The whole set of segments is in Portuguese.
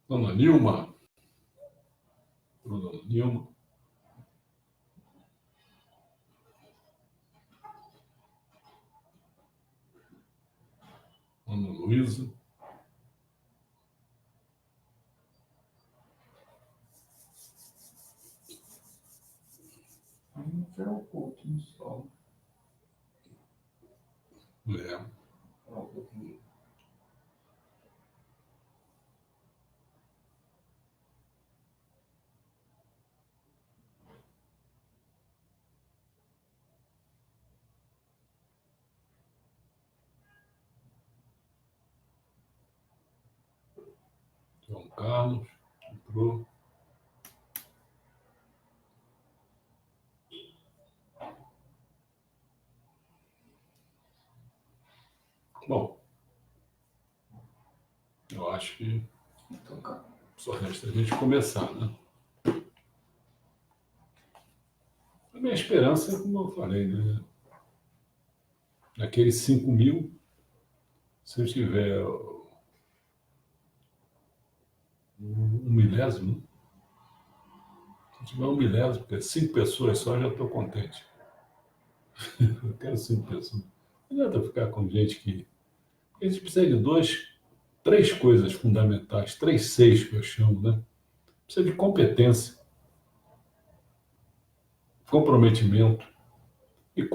Dona Nilma. Dona Nilma. Ana Luísa. Não oculto no sol. É. João Carlos entrou. Bom, eu acho que só resta a gente começar, né? A minha esperança é, como eu falei, né? Naqueles 5.000, se eu tiver um milésimo, se eu tiver um milésimo, porque 5 pessoas só, já estou contente. Eu quero 5 pessoas. Não adianta ficar com gente que... A gente precisa de 3 coisas fundamentais, 3 Cs que eu chamo, né? Precisa de competência, comprometimento e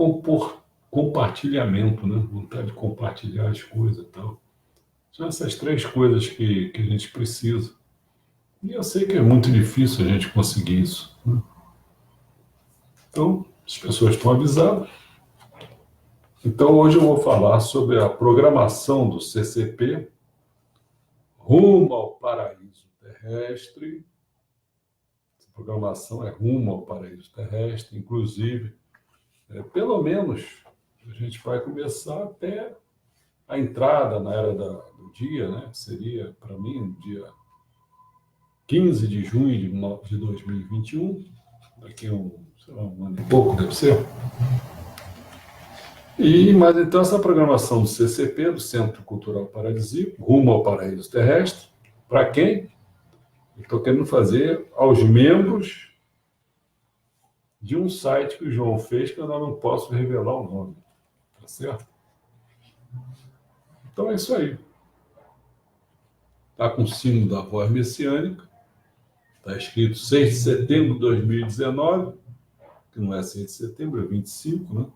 compartilhamento, né? Vontade de compartilhar as coisas e tal. São essas 3 coisas que a gente precisa. E eu sei que é muito difícil a gente conseguir isso, né? Então, as pessoas estão avisadas. Então, hoje eu vou falar sobre a programação do CCP rumo ao paraíso terrestre. Essa programação é rumo ao paraíso terrestre, inclusive, pelo menos, a gente vai começar até a entrada na era do dia, né? Seria, para mim, dia 15 de junho de 2021, daqui a um ano e pouco, deve ser. Mas então essa programação do CCP, do Centro Cultural Paradisíaco, rumo ao paraíso terrestre, para quem? Eu estou querendo fazer aos membros de um site que o João fez, que eu não posso revelar o nome, tá certo? Então é isso aí. Está com o símbolo da voz messiânica, está escrito 6 de setembro de 2019, que não é 6 de setembro, é 25, né?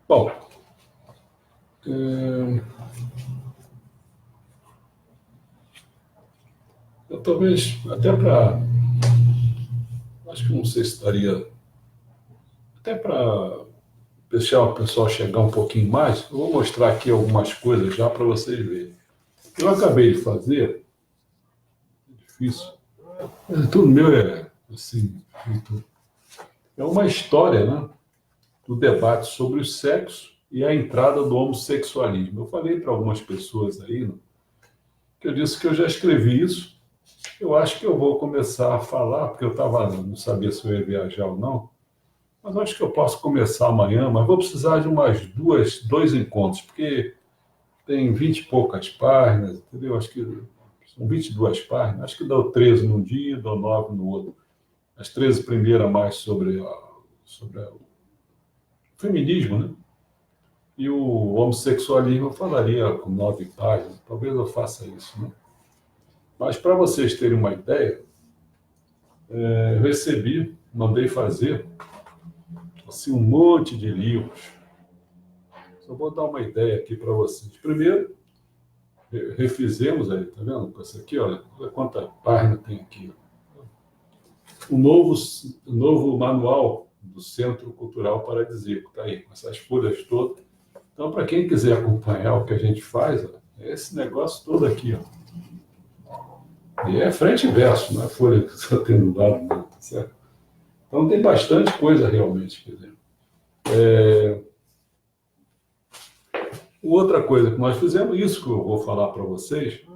Bom, eu talvez, até para... Acho que não sei se estaria... Até para deixar o pessoal chegar um pouquinho mais, eu vou mostrar aqui algumas coisas já para vocês verem. Eu acabei de fazer... É difícil. Tudo meu é assim... É uma história, né? Do debate sobre o sexo e a entrada do homossexualismo. Eu falei para algumas pessoas aí, né, que eu disse que eu já escrevi isso. Eu acho que eu vou começar a falar, porque não sabia se eu ia viajar ou não, mas acho que eu posso começar amanhã, mas vou precisar de umas dois encontros, porque tem 20 e poucas páginas, entendeu? Acho que são 22 páginas, acho que dou 13 num dia, dou 9 no outro. As 13 primeiras mais sobre o feminismo, né? E o homossexualismo eu falaria com 9 páginas, talvez eu faça isso, né? Mas para vocês terem uma ideia, eu mandei fazer assim, um monte de livros. Só vou dar uma ideia aqui para vocês. Primeiro, refizemos aí, tá vendo? Com essa aqui, olha quanta página tem aqui. O novo manual do Centro Cultural Paradisíaco, tá aí, com essas folhas todas. Então, para quem quiser acompanhar o que a gente faz, é esse negócio todo aqui, ó. E é frente e verso, não é folha que só tem no lado, não, tá certo? Então tem bastante coisa realmente, quer dizer. Outra coisa que nós fizemos, isso que eu vou falar para vocês,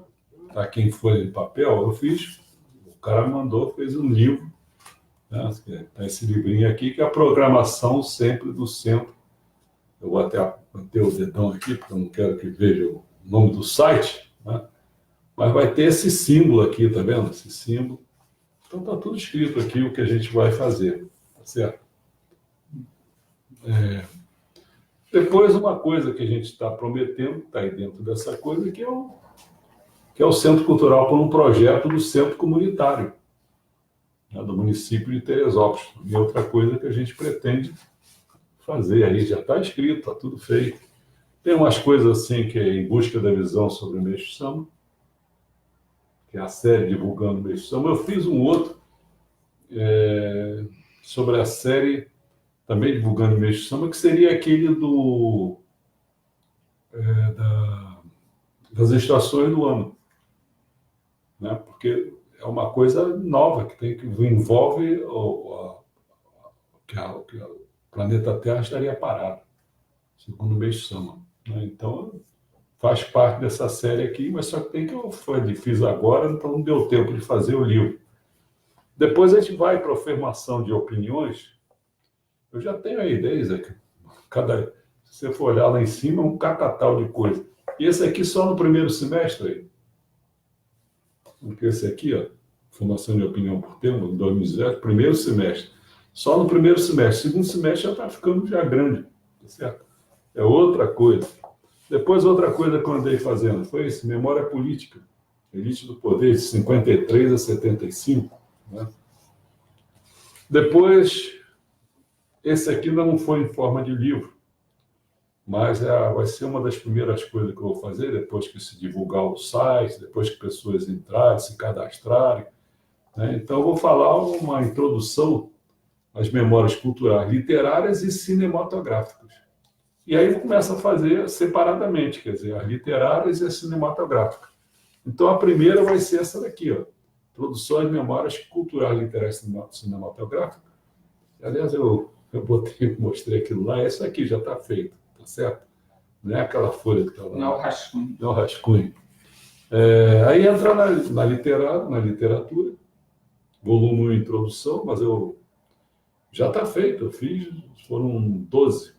tá aqui em folha de papel, eu fiz, o cara me mandou, fez um livro, né? Tá esse livrinho aqui, que é a programação sempre do centro. Eu vou até manter o dedão aqui, porque eu não quero que veja o nome do site. né? Mas vai ter esse símbolo aqui, tá vendo? Esse símbolo. Então está tudo escrito aqui o que a gente vai fazer, tá certo? Depois, uma coisa que a gente está prometendo, está aí dentro dessa coisa, que é o Centro Cultural por um projeto do Centro Comunitário, né, do município de Teresópolis. E outra coisa que a gente pretende fazer aí, já está escrito, está tudo feito. Tem umas coisas assim que é em busca da visão sobre o Meixo Sama, que é a série divulgando o Meixo Sama. Eu fiz um outro sobre a série também divulgando o Meixo Sama, que seria aquele das estações do ano, né? Porque é uma coisa nova que envolve que o planeta Terra estaria parado, segundo o Meixo Sama, né? Então faz parte dessa série aqui, mas só que eu fiz agora, então não deu tempo de fazer o livro. Depois a gente vai para a formação de opiniões. Eu já tenho a ideia, Zé, que se você for olhar lá em cima, é um catatal de coisa. E esse aqui só no primeiro semestre aí. Porque esse aqui, ó, formação de opinião por tema, 2017, primeiro semestre. Só no primeiro semestre. Segundo semestre já está ficando já grande, tá certo? É outra coisa. Depois, outra coisa que eu andei fazendo foi isso, memória política. Elite do Poder, de 53 a 75. Né? Depois, esse aqui ainda não foi em forma de livro, mas vai ser uma das primeiras coisas que eu vou fazer, depois que se divulgar o site, depois que pessoas entrarem, se cadastrarem, né? Então, eu vou falar uma introdução às memórias culturais, literárias e cinematográficas. E aí eu começo a fazer separadamente, quer dizer, as literárias e as cinematográficas. Então, a primeira vai ser essa daqui, ó, Introdução às memórias culturais, literárias e cinematográficas. Aliás, eu mostrei aquilo lá, essa aqui já está feito, tá certo? Não é aquela folha que está lá. Não é o rascunho. Não é o rascunho. Aí entra na literatura, volume 1, introdução, mas já está feito, eu fiz, foram 12.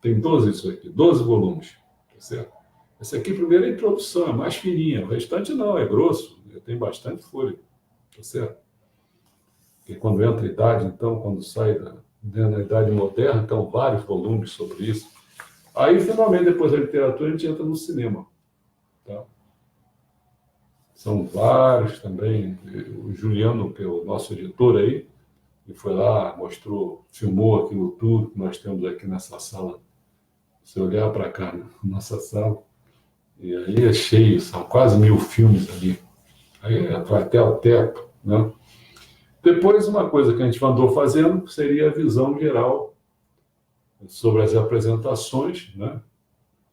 Tem 12 isso aqui, 12 volumes, tá certo? Esse aqui primeiro é a introdução, é mais fininha, o restante não, é grosso, tem bastante folha, tá certo? Porque quando entra a idade, então, quando sai da idade moderna, então vários volumes sobre isso. Aí, finalmente, depois da literatura, a gente entra no cinema. Tá? São vários também. O Juliano, que é o nosso editor aí, ele foi lá, mostrou, filmou aquilo tudo que nós temos aqui nessa sala. Se olhar para cá, né? Nossa sala, e aí é cheio, são quase 1000 filmes ali. Aí vai até o teto, né? Depois, uma coisa que a gente andou fazendo seria a visão geral sobre as apresentações, né,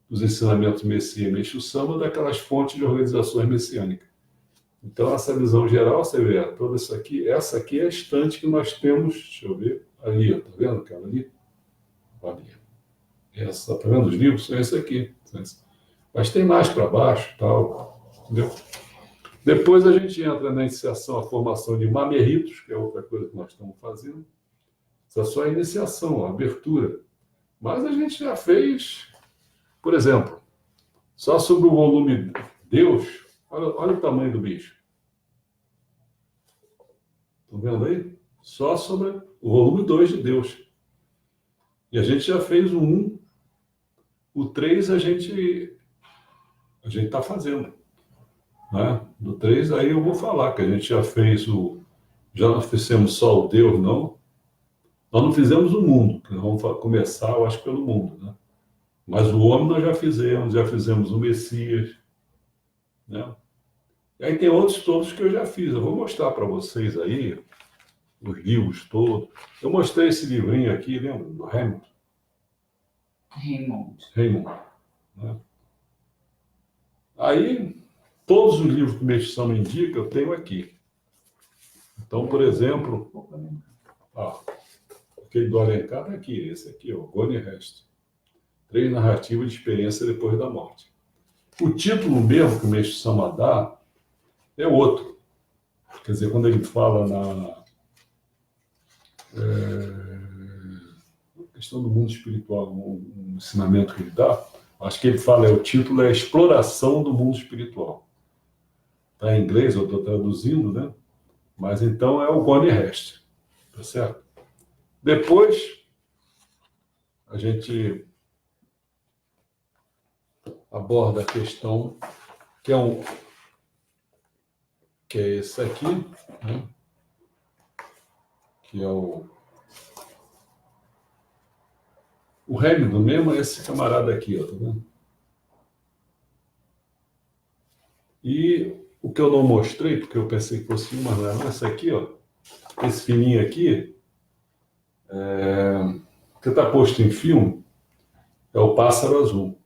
dos ensinamentos Messias e Meixo Sama, daquelas fontes de organizações messiânicas. Então, essa visão geral, você vê, toda essa aqui é a estante que nós temos, deixa eu ver, ali, ó, tá vendo aquela ali? Ali. Essa, tá vendo? Os livros são esse aqui. Mas tem mais para baixo, tal, entendeu? Depois a gente entra na iniciação, a formação de mamerritos, que é outra coisa que nós estamos fazendo. Essa é só a iniciação, a abertura. Mas a gente já fez, por exemplo, só sobre o volume Deus, olha o tamanho do bicho. Estão vendo aí? Só sobre o volume 2 de Deus. E a gente já fez o 1, o 3 a gente está fazendo. Né? Do 3, aí eu vou falar que a gente já fez já não fizemos só o Deus, não. Nós não fizemos o mundo, que nós vamos começar, eu acho, pelo mundo, né? Mas o homem nós já fizemos o Messias, né? E aí tem outros todos que eu já fiz. Eu vou mostrar para vocês aí os livros todos. Eu mostrei esse livrinho aqui, lembra? Do Raymond. Né? Aí, todos os livros que o Meixo Sama indica, eu tenho aqui. Então, por exemplo, aquele do Alencar está aqui, esse aqui, o Gone Rest. 3 narrativas de experiência depois da morte. O título mesmo que o Meixo Sama dá é outro. Quer dizer, quando ele fala na questão do mundo espiritual, um ensinamento que ele dá, acho que ele fala, o título é Exploração do Mundo Espiritual. Está em inglês, eu estou traduzindo, né? Mas então é o Gone Rest, tá certo? Depois a gente aborda a questão que é que é esse aqui, né? Que é o Hamilton mesmo, é esse camarada aqui, ó, tá vendo? E o que eu não mostrei, porque eu pensei que fosse uma, não é essa aqui, ó, esse fininho aqui, que está posto em filme, é o pássaro azul,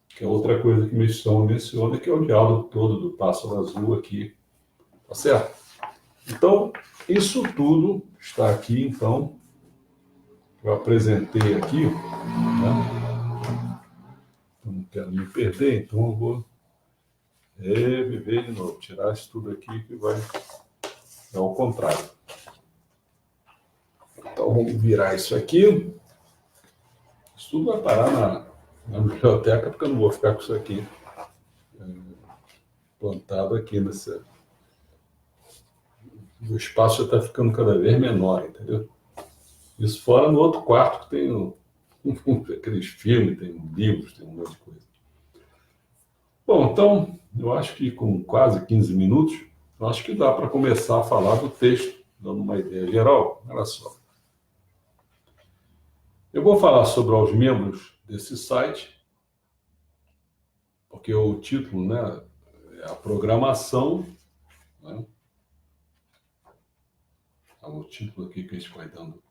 que é outra coisa que Missão menciona, que é o diálogo todo do pássaro azul aqui, tá certo? Então, isso tudo está aqui, então, eu apresentei aqui, né? Eu não quero me perder, então eu vou reviver de novo, tirar isso tudo aqui que vai ao contrário. Então vamos virar isso aqui. Isso tudo vai parar na biblioteca, porque eu não vou ficar com isso aqui plantado aqui nesse. O espaço já está ficando cada vez menor, entendeu? Isso fora no outro quarto que tem aqueles filmes, tem livros, tem um monte de coisa. Bom, então, eu acho que com quase 15 minutos, eu acho que dá para começar a falar do texto, dando uma ideia geral. Olha só. Eu vou falar sobre os membros desse site, porque o título, né, é a programação, né? O título aqui que a gente vai dando.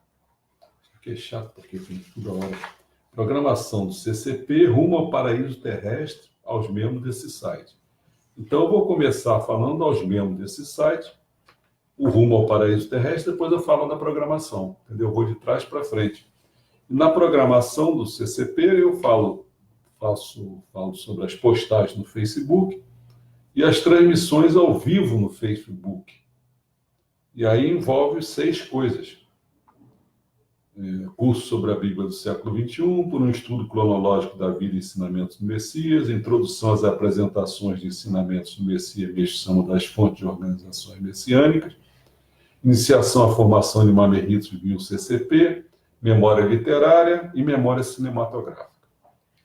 Isso aqui é chato, porque tem toda hora. Programação do CCP rumo ao paraíso terrestre aos membros desse site. Então, eu vou começar falando aos membros desse site, o rumo ao paraíso terrestre, depois eu falo da programação, entendeu? Eu vou de trás para frente. E na programação do CCP, eu falo sobre as postagens no Facebook e as transmissões ao vivo no Facebook. E aí envolve 6 coisas. Curso sobre a Bíblia do século XXI, por um estudo cronológico da vida e ensinamentos do Messias, introdução às apresentações de ensinamentos do Messias, que chamam das fontes de organizações messiânicas, iniciação à formação de Mamerritos via o CCP, memória literária e memória cinematográfica.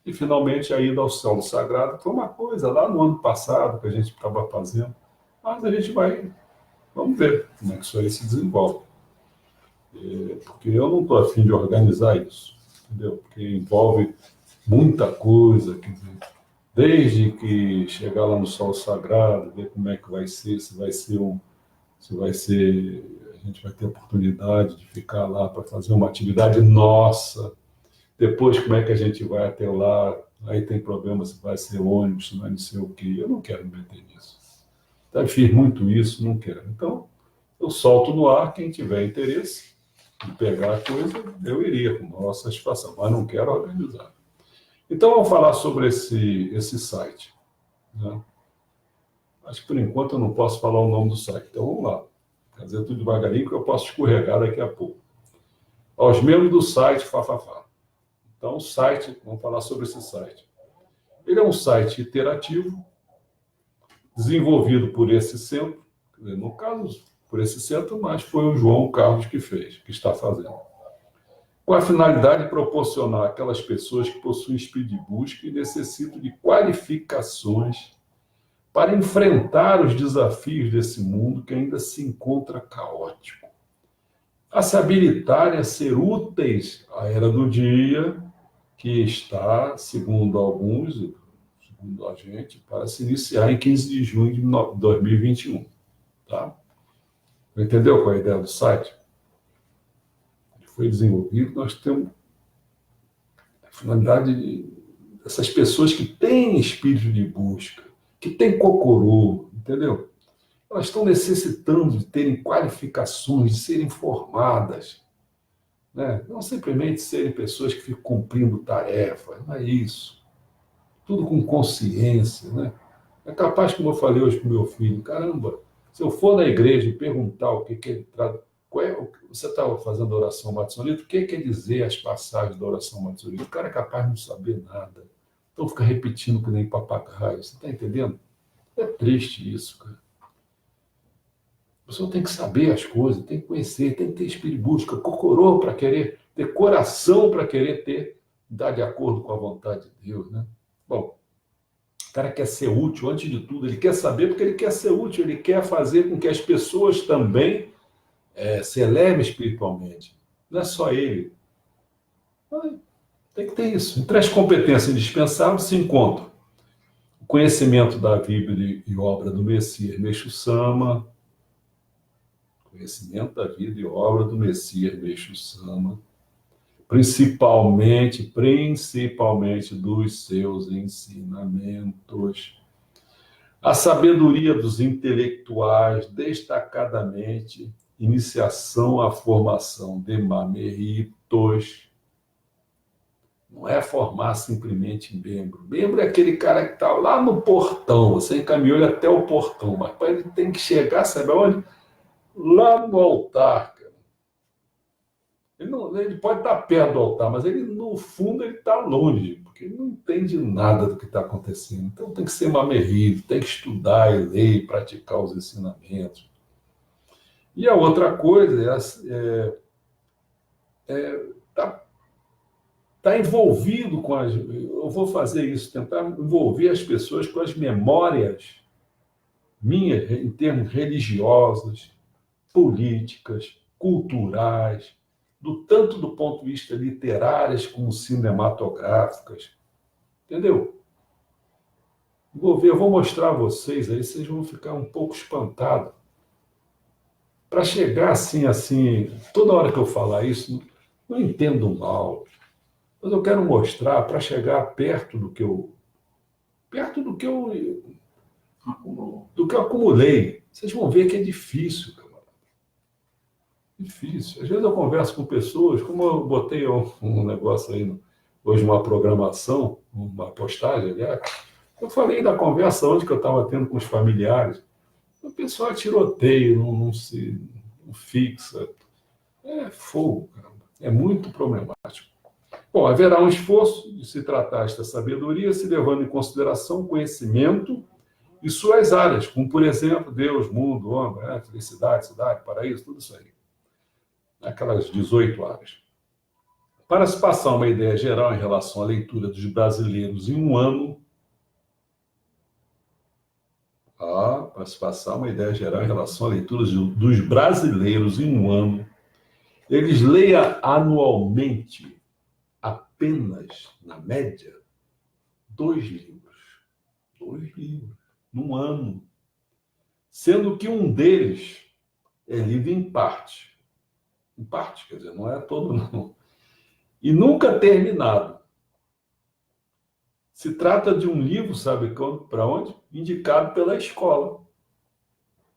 E, finalmente, a ida ao solo sagrado, que foi uma coisa lá no ano passado que a gente estava fazendo, mas a gente vamos ver como é que isso aí se desenvolve. Porque eu não estou afim de organizar isso, entendeu? Porque envolve muita coisa, quer dizer, desde que chegar lá no solo sagrado, ver como é que vai ser, se vai ser, a gente vai ter oportunidade de ficar lá para fazer uma atividade nossa. Depois, como é que a gente vai até lá? Aí tem problema se vai ser ônibus, se vai não sei o quê. Eu não quero me meter nisso. Então, fiz muito isso, não quero. Então, eu solto no ar, quem tiver interesse de pegar a coisa, eu iria com maior satisfação, mas não quero organizar. Então, vamos falar sobre esse site, né? Acho que, por enquanto, eu não posso falar o nome do site. Então, vamos lá. Quer dizer, tudo devagarinho, que eu posso escorregar daqui a pouco. Aos membros do site, Fafafá. Então, o site, vamos falar sobre esse site. Ele é um site interativo, desenvolvido por esse centro, no caso, por esse centro, mas foi o João Carlos que fez, que está fazendo. Com a finalidade de proporcionar àquelas pessoas que possuem espírito de busca e necessitam de qualificações para enfrentar os desafios desse mundo que ainda se encontra caótico, a se habilitarem a ser úteis à era do dia, que está, segundo alguns, segundo a gente, para se iniciar em 15 de junho de 2021. Tá? Entendeu qual é a ideia do site? Ele foi desenvolvido, nós temos a finalidade dessas pessoas que têm espírito de busca, que têm cocorô, entendeu? Elas estão necessitando de terem qualificações, de serem formadas, né? Não simplesmente serem pessoas que ficam cumprindo tarefas, não é isso. Tudo com consciência, né? É capaz, como eu falei hoje com meu filho, caramba, se eu for na igreja e perguntar o que ele trata, você estava fazendo a oração matzolita, o que quer dizer as passagens da oração matzolita? O cara é capaz de não saber nada. Então fica repetindo que nem papagaio, você está entendendo? É triste isso, cara. A pessoa tem que saber as coisas, tem que conhecer, tem que ter espírito de busca, cocorô para querer, ter coração para querer ter, dar de acordo com a vontade de Deus, né? Bom, o cara quer ser útil, antes de tudo, ele quer saber porque ele quer ser útil, ele quer fazer com que as pessoas também se elevem espiritualmente. Não é só ele. Tem que ter isso. Entre as competências indispensáveis se encontram o conhecimento da Bíblia e obra do Messias Meixo Sama, conhecimento da vida e obra do Messias Meixo Sama, principalmente dos seus ensinamentos. A sabedoria dos intelectuais, destacadamente, iniciação à formação de mameritos. Não é formar simplesmente membro. Membro é aquele cara que está lá no portão, você encaminhou ele até o portão, mas ele tem que chegar, sabe aonde? Lá no altar, cara. Ele pode estar perto do altar, mas ele, no fundo, ele está longe, porque ele não entende nada do que está acontecendo. Então tem que ser mamerito, tem que estudar e ler e praticar os ensinamentos. E a outra coisa tá envolvido com as... Eu vou fazer isso, tentar envolver as pessoas com as memórias minhas, em termos religiosos, políticas, culturais, tanto do ponto de vista literárias como cinematográficas. Entendeu? Eu vou mostrar a vocês, aí vocês vão ficar um pouco espantados. Para chegar assim, toda hora que eu falar isso, não entendo mal, mas eu quero mostrar para chegar perto do que eu acumulei. Vocês vão ver que é difícil, cara. Difícil. Às vezes eu converso com pessoas, como eu botei um negócio aí, hoje uma programação, uma postagem, aliás, eu falei da conversa onde que eu estava tendo com os familiares. O pessoal tiroteia, não fixa. É fogo, cara. É muito problemático. Bom, haverá um esforço de se tratar esta sabedoria, se levando em consideração o conhecimento e suas áreas, como, por exemplo, Deus, mundo, homem, felicidade, cidade, paraíso, tudo isso aí. Aquelas 18 áreas. Para se passar uma ideia geral em relação à leitura dos brasileiros em um ano, para se passar uma ideia geral em relação à leitura dos brasileiros em um ano, eles leiam anualmente apenas, na média, 2 livros. 2 livros, num ano. Sendo que um deles é lido em parte. Em parte, quer dizer, não é todo, não. E nunca terminado. Se trata de um livro, sabe para onde? Indicado pela escola.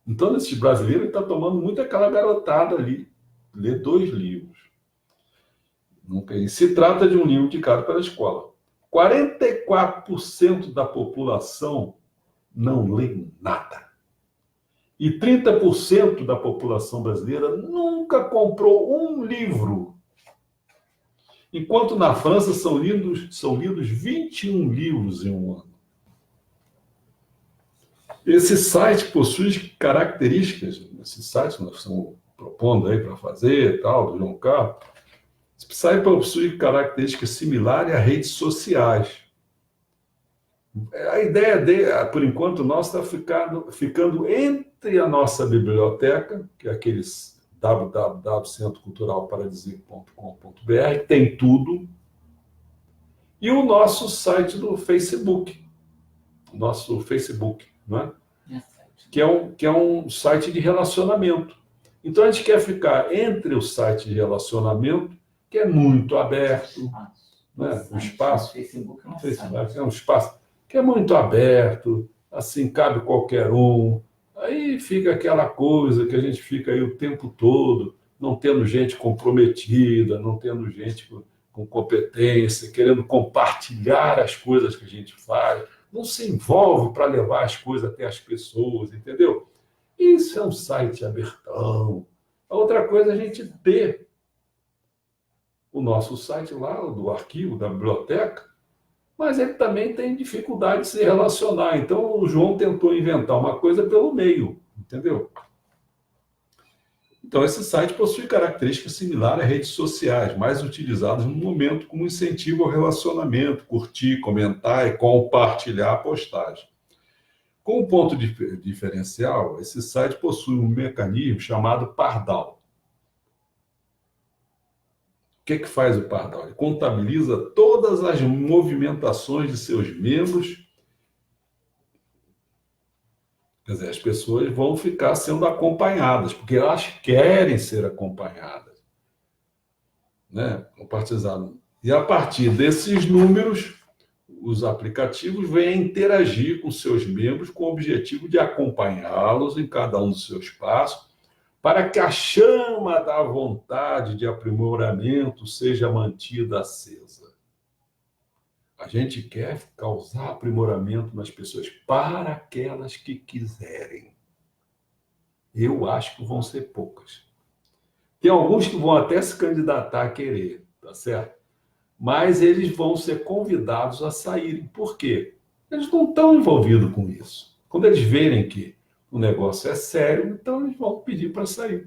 Então, esses brasileiros está tomando muito aquela garotada ali, ler 2 livros. E se trata de um livro indicado pela escola. 44% da população não lê nada. E 30% da população brasileira nunca comprou um livro. Enquanto na França são lidos 21 livros em um ano. Esse site possui características, esse site que nós estamos propondo aí para fazer, tal, do João Carlos, esse site possui características similares a redes sociais. A ideia, por enquanto, nossa está ficando entre a nossa biblioteca, que é aqueles www.centroculturalparadisíaco.com.br, que tem tudo, e o nosso site do Facebook. Nosso Facebook, não é? Que é um site de relacionamento. Então, a gente quer ficar entre o site de relacionamento, que é muito aberto, né? O espaço. Facebook É um espaço que é muito aberto, assim, cabe qualquer um. Aí fica aquela coisa que a gente fica aí o tempo todo, não tendo gente comprometida, não tendo gente com competência, querendo compartilhar as coisas que a gente faz, não se envolve para levar as coisas até as pessoas, entendeu? Isso é um site abertão. A outra coisa é a gente ter o nosso site lá, do arquivo, da biblioteca, mas ele também tem dificuldade de se relacionar. Então, o João tentou inventar uma coisa pelo meio, entendeu? Então, esse site possui características similares a redes sociais, mais utilizadas no momento como incentivo ao relacionamento, curtir, comentar e compartilhar a postagem. Com um ponto diferencial, esse site possui um mecanismo chamado Pardal. O que faz o Pardal? Ele contabiliza todas as movimentações de seus membros. Quer dizer, as pessoas vão ficar sendo acompanhadas, porque elas querem ser acompanhadas, né? Compartilhado. E a partir desses números, os aplicativos vêm interagir com seus membros com o objetivo de acompanhá-los em cada um dos seus passos, para que a chama da vontade de aprimoramento seja mantida acesa. A gente quer causar aprimoramento nas pessoas para aquelas que quiserem. Eu acho que vão ser poucas. Tem alguns que vão até se candidatar a querer, tá certo? Mas eles vão ser convidados a saírem. Por quê? Eles não estão envolvidos com isso. Quando eles verem que o negócio é sério, então eles vão pedir para sair.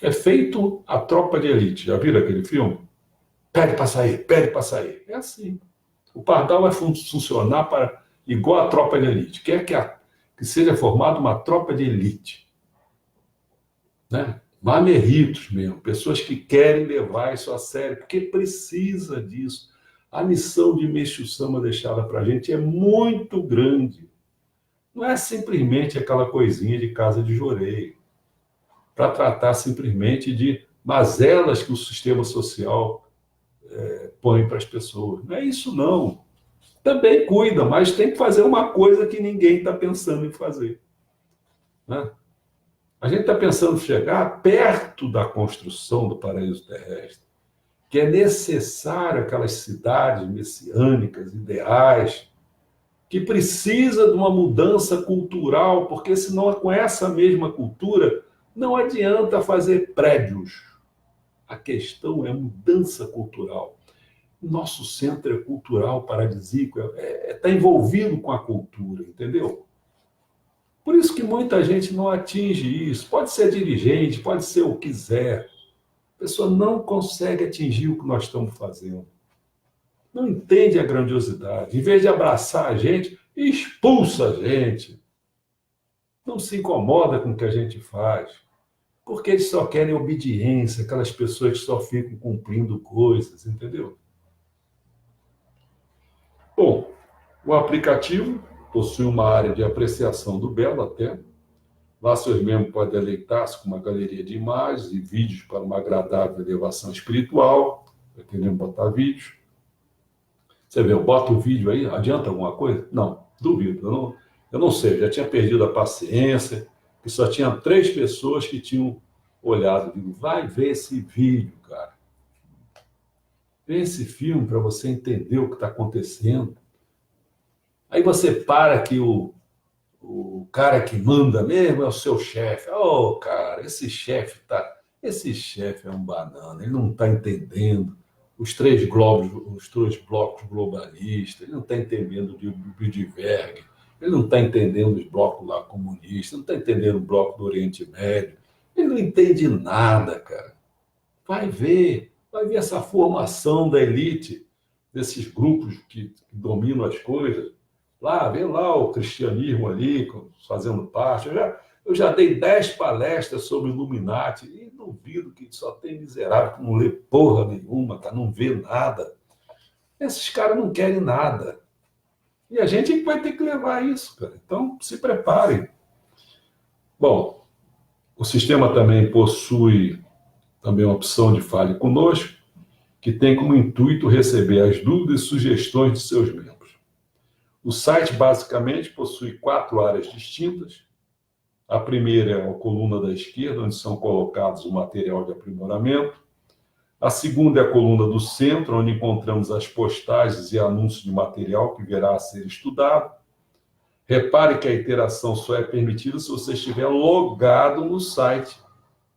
É feito a tropa de elite. Já viram aquele filme? Pede para sair, pede para sair. É assim. O Pardal vai funcionar igual a tropa de elite. Quer que seja formada uma tropa de elite. Né? Mamerritos mesmo, pessoas que querem levar isso a sério, porque precisa disso. A missão de Meixo Sama deixada para a gente é muito grande. Não é simplesmente aquela coisinha de casa de joreiro, para tratar simplesmente de mazelas que o sistema social põe para as pessoas. Não é isso, não. Também cuida, mas tem que fazer uma coisa que ninguém está pensando em fazer. Né? A gente está pensando em chegar perto da construção do paraíso terrestre, que é necessário aquelas cidades messiânicas, ideais, que precisa de uma mudança cultural, porque senão com essa mesma cultura não adianta fazer prédios. A questão é mudança cultural. Nosso centro é cultural, paradisíaco, está envolvido com a cultura, entendeu? Por isso que muita gente não atinge isso. Pode ser dirigente, pode ser o que quiser. A pessoa não consegue atingir o que nós estamos fazendo. Não entende a grandiosidade. Em vez de abraçar a gente, expulsa a gente. Não se incomoda com o que a gente faz. Porque eles só querem obediência, aquelas pessoas que só ficam cumprindo coisas, entendeu? Bom, o aplicativo possui uma área de apreciação do belo até. Lá seus membros podem deleitar-se com uma galeria de imagens e vídeos para uma agradável elevação espiritual. Está querendo botar vídeos. Você vê, eu boto o vídeo aí, adianta alguma coisa? Não, duvido. Eu não sei, eu já tinha perdido a paciência, que só tinha 3 pessoas que tinham olhado. Digo, vai ver esse vídeo, cara. Vê esse filme para você entender o que está acontecendo. Aí você para que o cara que manda mesmo é o seu chefe. Oh, cara, esse chefe é um banana, ele não está entendendo os 3 blocos globalistas, ele não está entendendo de Bilderberg, ele não está entendendo os blocos lá comunistas, não está entendendo o bloco do Oriente Médio, ele não entende nada, cara. Vai ver essa formação da elite, desses grupos que dominam as coisas. Vê lá o cristianismo ali, fazendo parte. Eu já dei 10 palestras sobre Illuminati e duvido que só tem miserável que não lê porra nenhuma, cara, não vê nada. Esses caras não querem nada. E a gente vai ter que levar isso, cara. Então, se preparem. Bom, o sistema também possui uma opção de Fale Conosco, que tem como intuito receber as dúvidas e sugestões de seus membros. O site, basicamente, possui 4 áreas distintas. A primeira é a coluna da esquerda, onde são colocados o material de aprimoramento. A segunda é a coluna do centro, onde encontramos as postagens e anúncios de material que virá a ser estudado. Repare que a interação só é permitida se você estiver logado no site.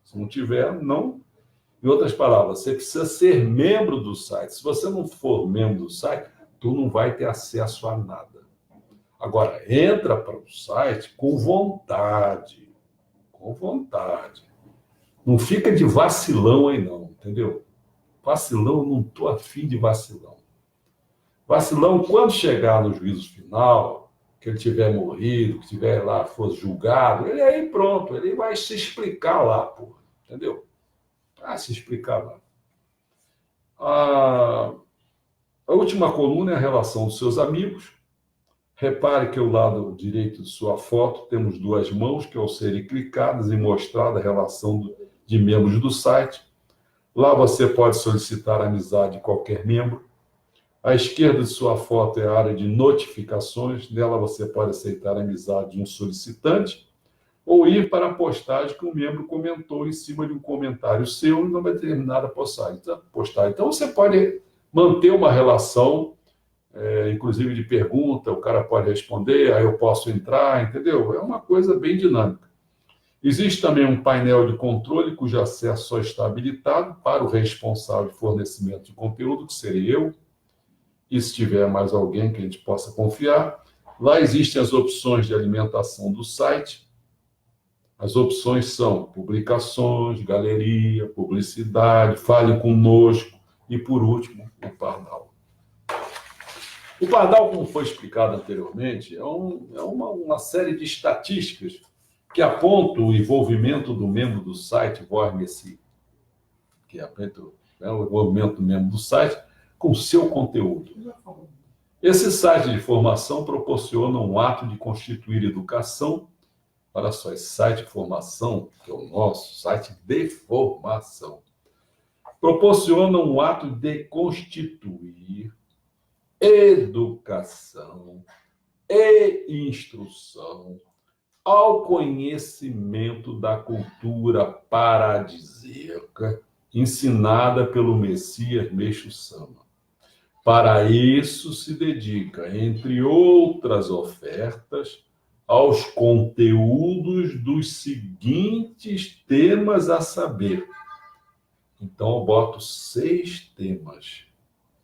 Se não tiver, não. Em outras palavras, você precisa ser membro do site. Se você não for membro do site, tu não vai ter acesso a nada. Agora, entra para o site com vontade. Com vontade. Não fica de vacilão aí não, entendeu? Vacilão, não estou afim de vacilão. Vacilão, quando chegar no juízo final, que ele tiver morrido, que tiver lá, for julgado, ele aí pronto, ele vai se explicar lá, porra, entendeu? Vai se explicar lá. A última coluna é a relação dos seus amigos. Repare que ao lado direito de sua foto temos duas mãos que, ao serem clicadas e mostrada a relação de membros do site, lá você pode solicitar a amizade de qualquer membro. À esquerda de sua foto é a área de notificações. Nela você pode aceitar a amizade de um solicitante ou ir para a postagem que um membro comentou em cima de um comentário seu em uma determinada postagem. Então você pode manter uma relação, inclusive de pergunta, o cara pode responder, aí eu posso entrar, entendeu? É uma coisa bem dinâmica. Existe também um painel de controle cujo acesso só está habilitado para o responsável de fornecimento de conteúdo, que seria eu, e se tiver mais alguém que a gente possa confiar. Lá existem as opções de alimentação do site. As opções são publicações, galeria, publicidade, fale conosco e, por último, o Pardal. O Pardal, como foi explicado anteriormente, é uma série de estatísticas que apontam o envolvimento do membro do site Vormesi, que aponta o envolvimento do membro do site com o seu conteúdo. Esse site de formação proporciona um ato de constituir educação. Olha só, esse site de formação, que é o nosso site de formação, proporciona um ato de constituir educação e instrução ao conhecimento da cultura paradisíaca ensinada pelo Messias Meixo Sama. Para isso se dedica, entre outras ofertas, aos conteúdos dos seguintes temas a saber. Então eu boto 6 temas.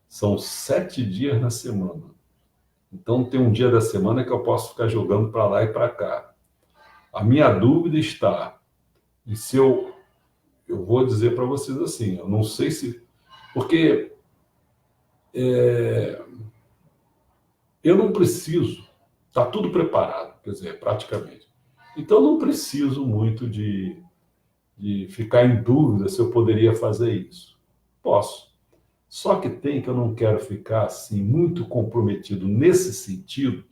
São 7 dias na semana. Então tem um dia da semana que eu posso ficar jogando para lá e para cá. A minha dúvida está em se eu vou dizer para vocês assim, eu não sei se... Porque eu não preciso, está tudo preparado, quer dizer, praticamente. Então, eu não preciso muito de ficar em dúvida se eu poderia fazer isso. Posso. Só que eu não quero ficar assim muito comprometido nesse sentido,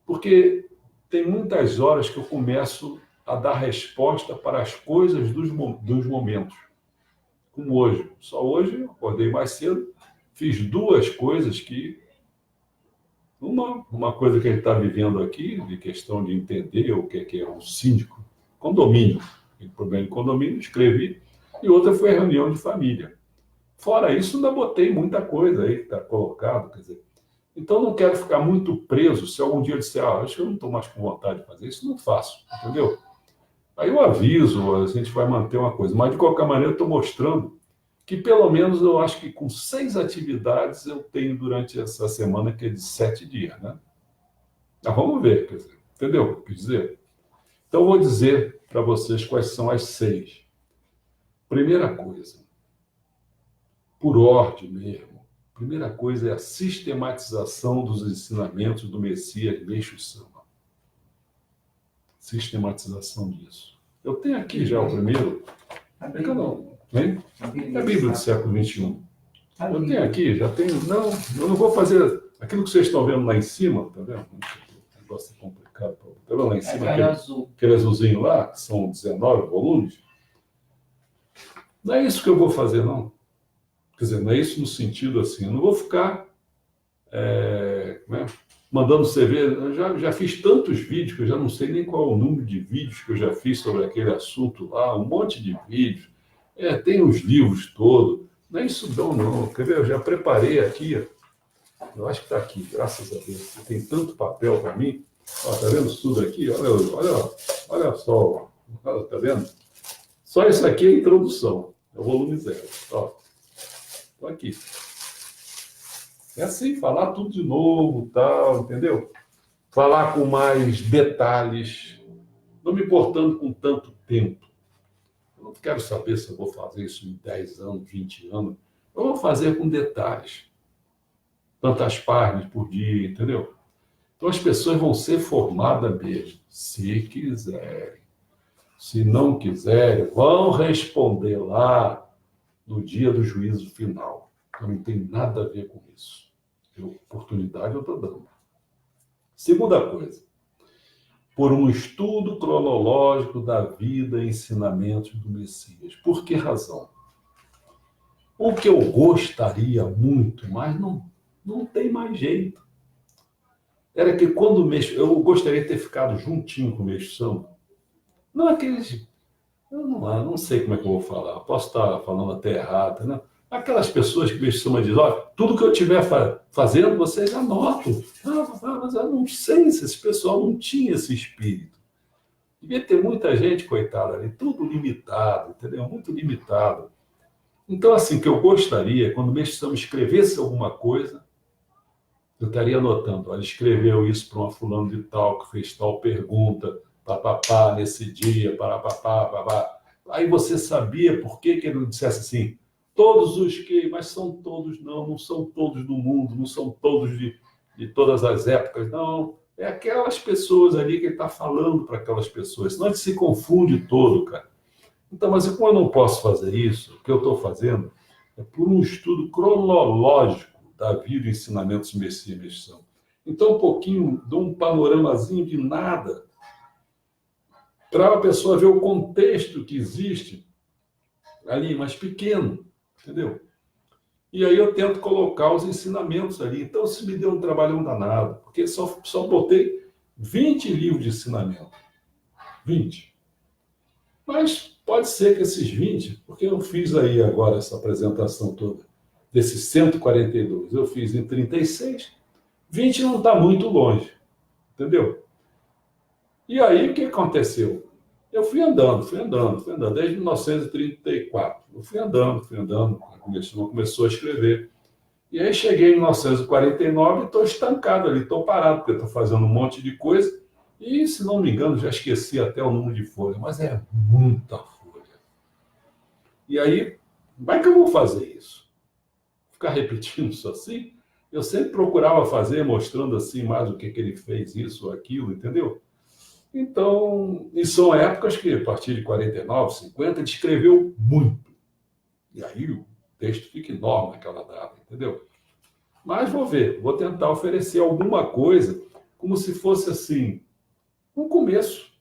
porque tem muitas horas que eu começo a dar resposta para as coisas dos momentos. Como hoje. Só hoje eu acordei mais cedo, fiz 2 coisas que... Uma coisa que a gente está vivendo aqui, de questão de entender o que é um síndico, condomínio, tem problema de condomínio, escrevi, e outra foi a reunião de família. Fora isso, ainda botei muita coisa aí que está colocado, quer dizer. Então, não quero ficar muito preso. Se algum dia eu disser, acho que eu não estou mais com vontade de fazer isso, não faço, entendeu? Aí eu aviso, a gente vai manter uma coisa. Mas, de qualquer maneira, eu estou mostrando que, pelo menos, eu acho que com 6 atividades eu tenho durante essa semana, que é de 7 dias, né? Mas vamos ver, quer dizer, entendeu o que eu quis dizer? Então, eu vou dizer para vocês quais são as 6. Primeira coisa, por ordem mesmo, primeira coisa é a sistematização dos ensinamentos do Messias Meixo Sama. Sistematização disso. Eu tenho aqui já o primeiro. Hein? É a Bíblia do século XXI. Eu tenho aqui, já tenho... Não, eu não vou fazer... Aquilo que vocês estão vendo lá em cima, tá vendo? O negócio é complicado. Tá vendo lá em cima? Aquele azulzinho lá, que são 19 volumes. Não é isso que eu vou fazer, não. Quer dizer, não é isso no sentido assim. Eu não vou ficar mandando você ver. Eu já fiz tantos vídeos que eu já não sei nem qual é o número de vídeos que eu já fiz sobre aquele assunto lá. Um monte de vídeos. Tem os livros todos. Não é isso não. Quer ver? Eu já preparei aqui. Eu acho que está aqui, graças a Deus. Tem tanto papel para mim. Está vendo tudo aqui? Olha só. Está vendo? Só isso aqui é a introdução. É o volume 0. Estou aqui. É assim, falar tudo de novo, tal, entendeu? Falar com mais detalhes. Não me importando com tanto tempo. não quero saber se eu vou fazer isso em 10 anos, 20 anos. Eu vou fazer com detalhes. Tantas páginas por dia, entendeu? Então as pessoas vão ser formadas mesmo, se quiserem. Se não quiserem, vão responder lá no dia do juízo final. Então não tem nada a ver com isso. Oportunidade eu estou dando. Segunda coisa, por um estudo cronológico da vida e ensinamentos do Messias. Por que razão? O que eu gostaria muito, mas não tem mais jeito. Era que quando o Meixo, eu gostaria de ter ficado juntinho com o Meixo Sama. Não aqueles, eu não sei como é que eu vou falar, posso estar falando até errado, né? Aquelas pessoas que o Meixo Sama diz, olha, tudo que eu estiver fazendo, vocês anotam. Mas eu não sei se esse pessoal não tinha esse espírito. Devia ter muita gente, coitada, ali, tudo limitado, entendeu? Muito limitado. Então, assim, que eu gostaria, quando o Meixo Sama escrevesse alguma coisa, eu estaria anotando, olha, escreveu isso para uma fulano de tal, que fez tal pergunta, papapá, nesse dia, parapapá, papá. Aí você sabia por que ele não dissesse assim, todos os que, mas são todos, não são todos do mundo, não são todos de todas as épocas, não. É aquelas pessoas ali que ele está falando para aquelas pessoas, senão ele se confunde todo, cara. Então, mas como eu não posso fazer isso, o que eu estou fazendo é por um estudo cronológico da vida e ensinamentos Messias e Missão. Então, um pouquinho, dou um panoramazinho de nada, para a pessoa ver o contexto que existe ali, mais pequeno, entendeu? E aí eu tento colocar os ensinamentos ali. Então, isso me deu um trabalhão danado, porque só botei 20 livros de ensinamento. 20. Mas pode ser que esses 20, porque eu fiz aí agora essa apresentação toda, desses 142, eu fiz em 36, 20 não está muito longe, entendeu? E aí o que aconteceu? Eu fui andando, desde 1934. Eu fui andando, começou a escrever. E aí cheguei em 1949 e estou estancado ali, estou parado, porque estou fazendo um monte de coisa. E, se não me engano, já esqueci até o número de folha, mas é muita folha. E aí, como é que eu vou fazer isso? Ficar repetindo isso assim? Eu sempre procurava fazer, mostrando assim mais o que ele fez, isso ou aquilo, entendeu? Então, e são épocas que, a partir de 49, 50, ele escreveu muito. E aí o texto fica enorme naquela data, entendeu? Mas vou ver, vou tentar oferecer alguma coisa, como se fosse assim, um começo.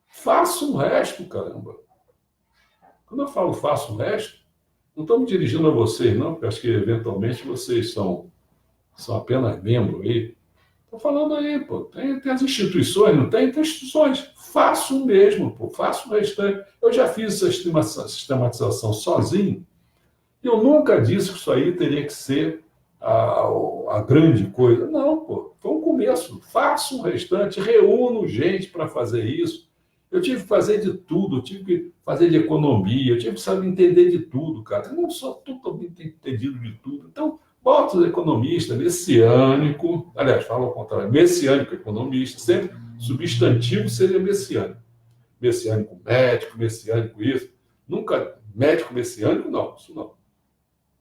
Faça o resto, caramba. Quando eu falo faça o resto, não estou me dirigindo a vocês, não, porque acho que eventualmente vocês são apenas membros aí. Estou falando aí, pô, tem as instituições, não tem? Tem instituições. Faço o mesmo, pô, faço o restante. Eu já fiz essa sistematização sozinho, e eu nunca disse que isso aí teria que ser a grande coisa. Não, pô, foi um começo. Faço o restante, reúno gente para fazer isso. Eu tive que fazer de tudo, eu tive que fazer de economia, eu tive que saber entender de tudo, cara. Eu não sou totalmente entendido de tudo. Então, bota o economista messiânico, aliás, fala ao contrário, messiânico economista, sempre substantivo seria messiânico. Messiânico médico, messiânico isso. Nunca médico messiânico, não, isso não.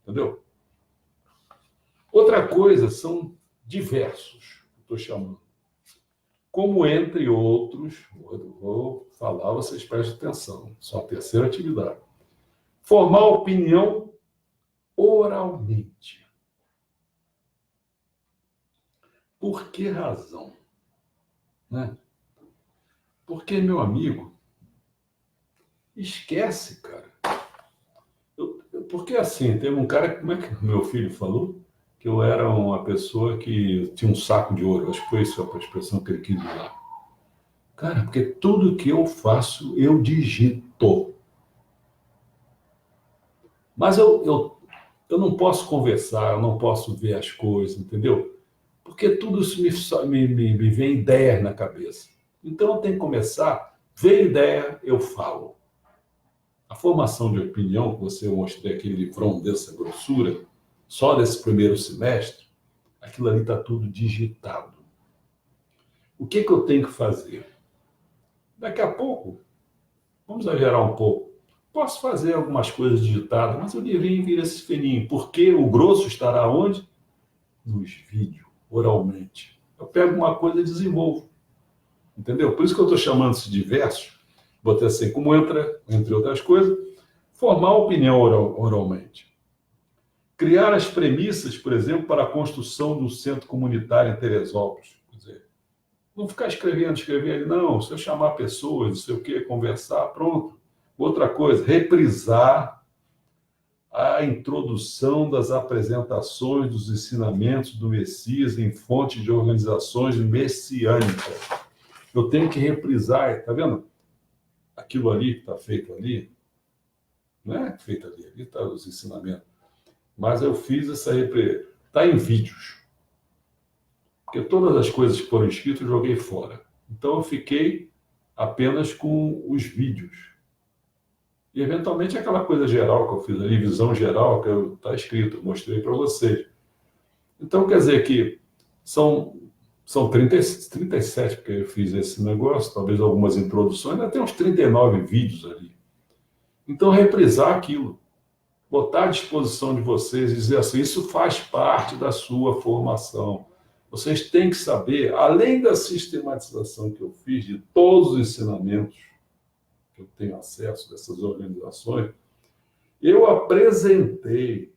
Entendeu? Outra coisa são diversos, estou chamando. Como, entre outros, vou falar, vocês prestem atenção, só a terceira atividade. Formar opinião oralmente. Por que razão? Né? Porque, meu amigo, esquece, cara. Porque assim, teve um cara, como é que meu filho falou? Que eu era uma pessoa que tinha um saco de ouro. Acho que foi isso a expressão que ele quis usar. Cara, porque tudo que eu faço, eu digito. Mas eu não posso conversar, eu não posso ver as coisas, entendeu? Porque tudo isso me vem ideias na cabeça. Então eu tenho que começar, ver ideia, eu falo. A formação de opinião, que você mostrei aquele livrão dessa grossura, só desse primeiro semestre, aquilo ali está tudo digitado. O que eu tenho que fazer? Daqui a pouco, vamos exagerar um pouco, Posso fazer algumas coisas digitadas, mas o livrinho vira esse fininho, porque o grosso estará onde? Nos vídeos, oralmente. Eu pego uma coisa e desenvolvo. Entendeu? Por isso que eu estou chamando isso de versos. Botei assim, como entra, entre outras coisas, formar opinião oralmente. Criar as premissas, por exemplo, para a construção do centro comunitário em Teresópolis. Quer dizer, não ficar escrevendo, não. Se eu chamar pessoas, não sei o quê, conversar, pronto. Outra coisa, reprisar a introdução das apresentações dos ensinamentos do Messias em fontes de organizações messiânicas. Eu tenho que reprisar, está vendo? Aquilo ali que está feito ali, não é feito ali está os ensinamentos. Mas eu fiz essa reprise. Está em vídeos. Porque todas as coisas que foram escritas eu joguei fora. Então eu fiquei apenas com os vídeos. E eventualmente aquela coisa geral que eu fiz ali, visão geral, que está escrito, mostrei para vocês. Então quer dizer que são 37, porque eu fiz esse negócio, talvez algumas introduções, ainda tem uns 39 vídeos ali. Então reprisar aquilo. Botar à disposição de vocês e dizer assim, isso faz parte da sua formação. Vocês têm que saber, além da sistematização que eu fiz de todos os ensinamentos que eu tenho acesso dessas organizações, eu apresentei,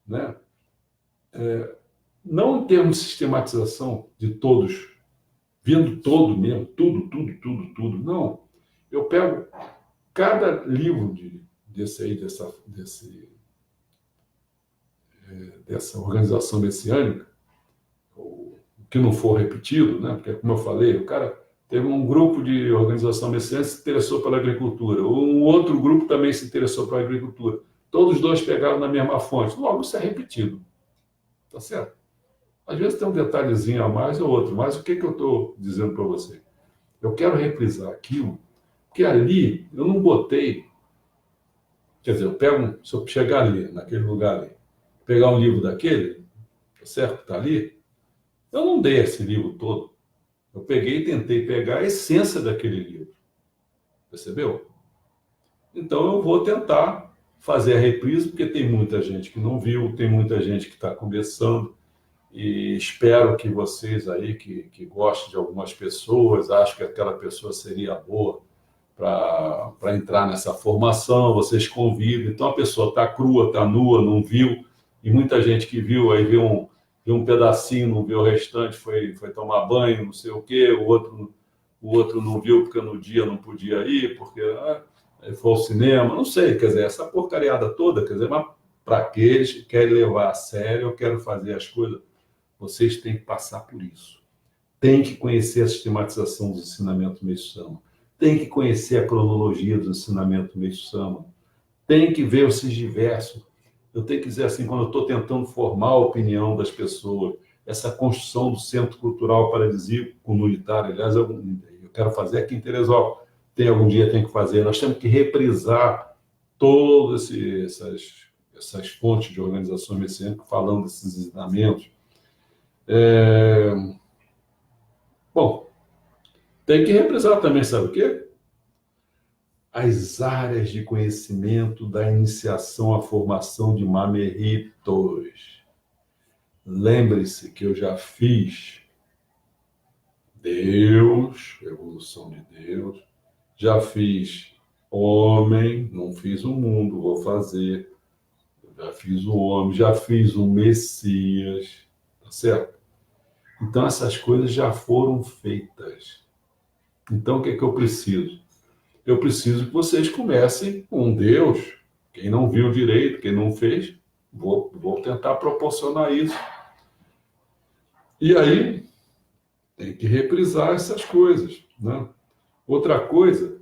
né? Não em termos de sistematização de todos, vendo todo mesmo, tudo, não. Eu pego cada livro dessa organização messiânica, o que não for repetido, né? Porque, como eu falei, o cara teve um grupo de organização messiânica que se interessou pela agricultura, um outro grupo também se interessou pela agricultura. Todos os dois pegaram na mesma fonte. Logo, isso é repetido. Tá certo? Às vezes tem um detalhezinho a mais ou outro, mas o que eu estou dizendo para você? Eu quero reprisar aquilo, porque ali eu não botei. Quer dizer, se eu chegar ali, naquele lugar ali, pegar um livro daquele, tá certo? Está ali, eu não dei esse livro todo. Eu peguei e tentei pegar a essência daquele livro. Percebeu? Então eu vou tentar fazer a reprise, porque tem muita gente que não viu, tem muita gente que está começando, e espero que vocês aí, que gostem de algumas pessoas, acham que aquela pessoa seria boa para entrar nessa formação, vocês convidam. Então a pessoa está crua, está nua, não viu, e muita gente que viu, aí viu um pedacinho, não viu o restante, foi tomar banho, não sei o quê, o outro não viu porque no dia não podia ir, porque foi ao cinema, não sei, quer dizer, essa porcariada toda, quer dizer, mas para aqueles que querem levar a sério, eu quero fazer as coisas, vocês têm que passar por isso. Tem que conhecer a sistematização dos ensinamentos Meixo-sama. Tem que conhecer a cronologia do ensinamento Meixo-sama. Tem que ver esses diversos. Eu tenho que dizer assim, quando eu estou tentando formar a opinião das pessoas, essa construção do Centro Cultural Paradisíaco comunitário, aliás, eu quero fazer aqui em Teresópolis. Algum dia tem que fazer. Nós temos que reprisar todas essas fontes de organizações messiânicas falando desses ensinamentos. Bom, tem que reprisar também, sabe o quê? As áreas de conhecimento da iniciação à formação de mameritos. Lembre-se que eu já fiz Deus, evolução de Deus, já fiz homem, não fiz o mundo, vou fazer. Já fiz o homem, já fiz o Messias, tá certo? Então essas coisas já foram feitas. Então o que eu preciso? Eu preciso que vocês comecem com Deus. Quem não viu direito, quem não fez, vou tentar proporcionar isso. E aí, tem que reprisar essas coisas, né? Outra coisa,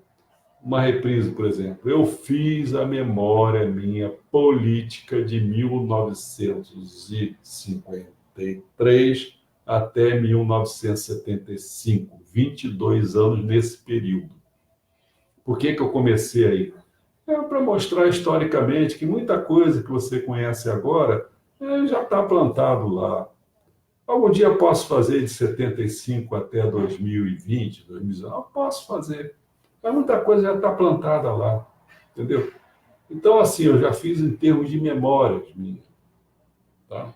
uma reprise, por exemplo, eu fiz a memória minha política de 1953 até 1975, 22 anos nesse período. Por que eu comecei aí? Para mostrar historicamente que muita coisa que você conhece agora já está plantado lá. Algum dia eu posso fazer de 75 até 2020, 2019? Posso fazer. Mas muita coisa já está plantada lá. Entendeu? Então, assim, eu já fiz em termos de memórias minhas. Tá?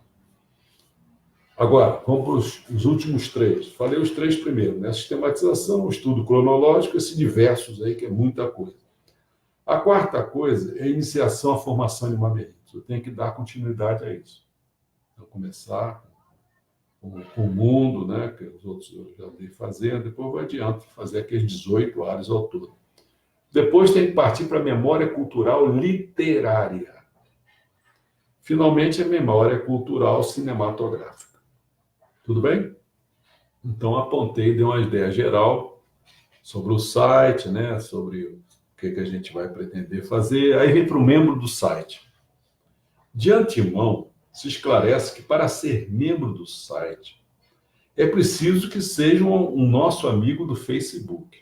Agora, vamos para os últimos três. Falei os três primeiros, né? Sistematização, estudo cronológico, esse diversos aí, que é muita coisa. A quarta coisa é a iniciação à formação de mameritos. Eu tenho que dar continuidade a isso. Então, começar com o mundo, né? Que os outros eu já andei fazendo, depois eu vou adiante fazer aqueles 18 áreas ao todo. Depois tem que partir para a memória cultural literária. Finalmente, a memória cultural cinematográfica. Tudo bem? Então, apontei, dei uma ideia geral sobre o site, né? Sobre o que a gente vai pretender fazer. Aí vem para o membro do site. De antemão, se esclarece que para ser membro do site, é preciso que seja um nosso amigo do Facebook.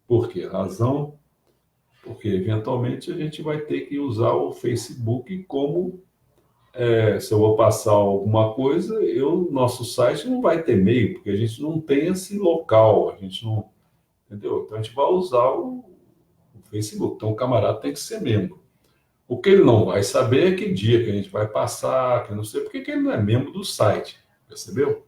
Por que razão? Porque, eventualmente, a gente vai ter que usar o Facebook como... se eu vou passar alguma coisa, nosso site não vai ter e-mail, porque a gente não tem esse local, a gente não... Entendeu? Então, a gente vai usar o Facebook. Então, o camarada tem que ser membro. O que ele não vai saber é que dia que a gente vai passar, que não sei, porque ele não é membro do site. Percebeu?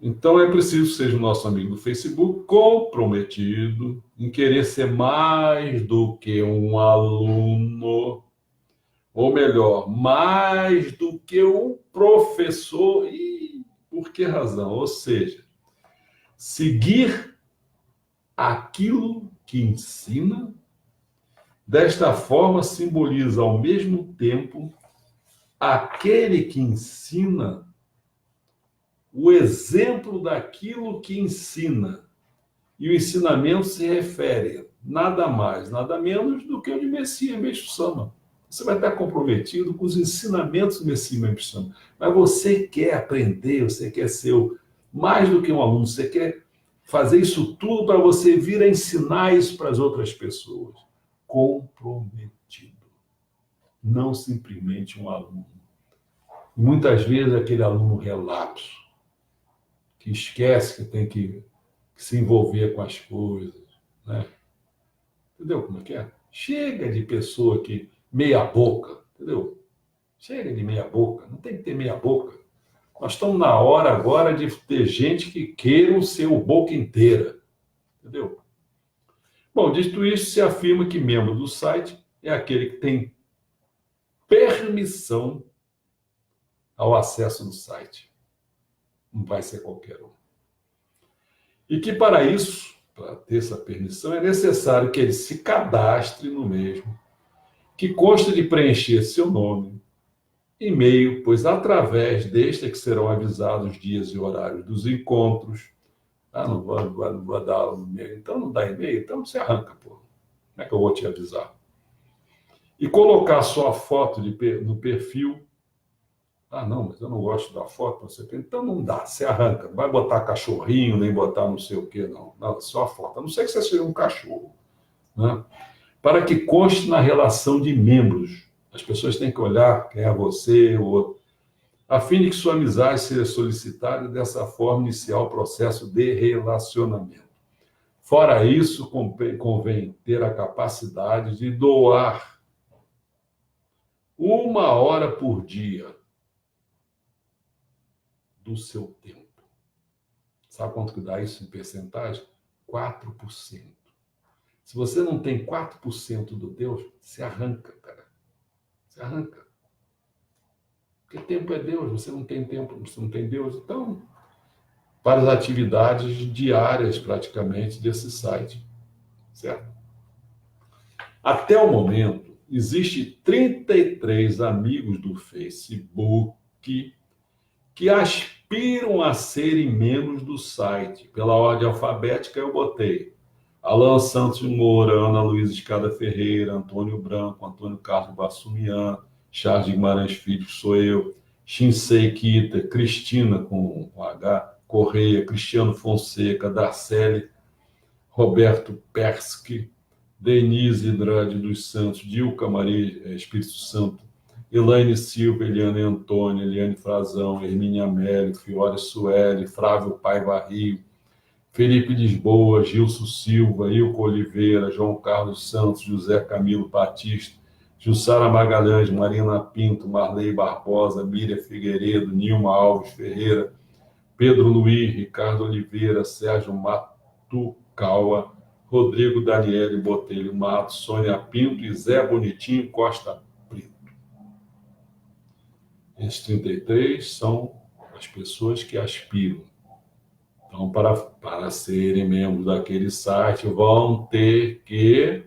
Então, é preciso que seja o nosso amigo do Facebook comprometido em querer ser mais do que um aluno, ou melhor, mais do que um professor. E por que razão? Ou seja, seguir aquilo que ensina, desta forma simboliza ao mesmo tempo aquele que ensina o exemplo daquilo que ensina. E o ensinamento se refere nada mais, nada menos do que o de Messias Meixo Sama. Você vai estar comprometido com os ensinamentos do Messias Meixo Sama. Mas você quer aprender, você quer ser mais do que um aluno, você quer fazer isso tudo para você vir a ensinar isso para as outras pessoas. Comprometido. Não simplesmente um aluno. Muitas vezes aquele aluno relapso, que esquece que tem que se envolver com as coisas, né? Entendeu como é que é? Chega de pessoa que meia boca, entendeu? Chega de meia boca, não tem que ter meia boca. Nós estamos na hora agora de ter gente que queira ser o boca inteira, entendeu? Bom, dito isso, se afirma que membro do site é aquele que tem permissão ao acesso do site. Não vai ser qualquer um. E que para isso, para ter essa permissão, é necessário que ele se cadastre no mesmo, que consta de preencher seu nome, e-mail, pois através deste é que serão avisados os dias e horários dos encontros. Não vou dar e-mail. Então não dá e-mail, então você arranca, pô. Como é que eu vou te avisar? E colocar sua foto no perfil. Não, mas eu não gosto da foto. Então não dá, você arranca. Não vai botar cachorrinho, nem botar não sei o quê, não. Não, só a foto. A não ser que você seja um cachorro. Né? Para que conste na relação de membros. As pessoas têm que olhar quem é você, o outro, a fim de que sua amizade seja solicitada e dessa forma iniciar o processo de relacionamento. Fora isso, convém ter a capacidade de doar 1 hora por dia do seu tempo. Sabe quanto que dá isso em percentagem? 4%. Se você não tem 4% do Deus, se arranca, cara. Se arranca. Porque tempo é Deus, você não tem tempo, você não tem Deus. Então, para as atividades diárias, praticamente, desse site. Certo? Até o momento, existe 33 amigos do Facebook que aspiram a serem membros do site. Pela ordem alfabética, eu botei Alan Santos Moura, Ana Luísa Escada Ferreira, Antônio Branco, Antônio Carlos Bassumian, Charles Guimarães Filho, que sou eu, Shinsei Kita, Cristina, com H, Correia, Cristiano Fonseca, Darcele, Roberto Persky, Denise Andrade dos Santos, Dilca Maria Espírito Santo, Elaine Silva, Eliane Antônia, Eliane Frazão, Hermínia Amélio, Fiore Sueli, Flávio Paiva Rio, Felipe Lisboa, Gilson Silva, Ilco Oliveira, João Carlos Santos, José Camilo Batista, Jussara Magalhães, Marina Pinto, Marley Barbosa, Miriam Figueiredo, Nilma Alves Ferreira, Pedro Luiz, Ricardo Oliveira, Sérgio Matucaua, Rodrigo Daniele Botelho Matos, Sônia Pinto e Zé Bonitinho Costa Brito. Esses 33 são as pessoas que aspiram. Então, para serem membros daquele site, vão ter que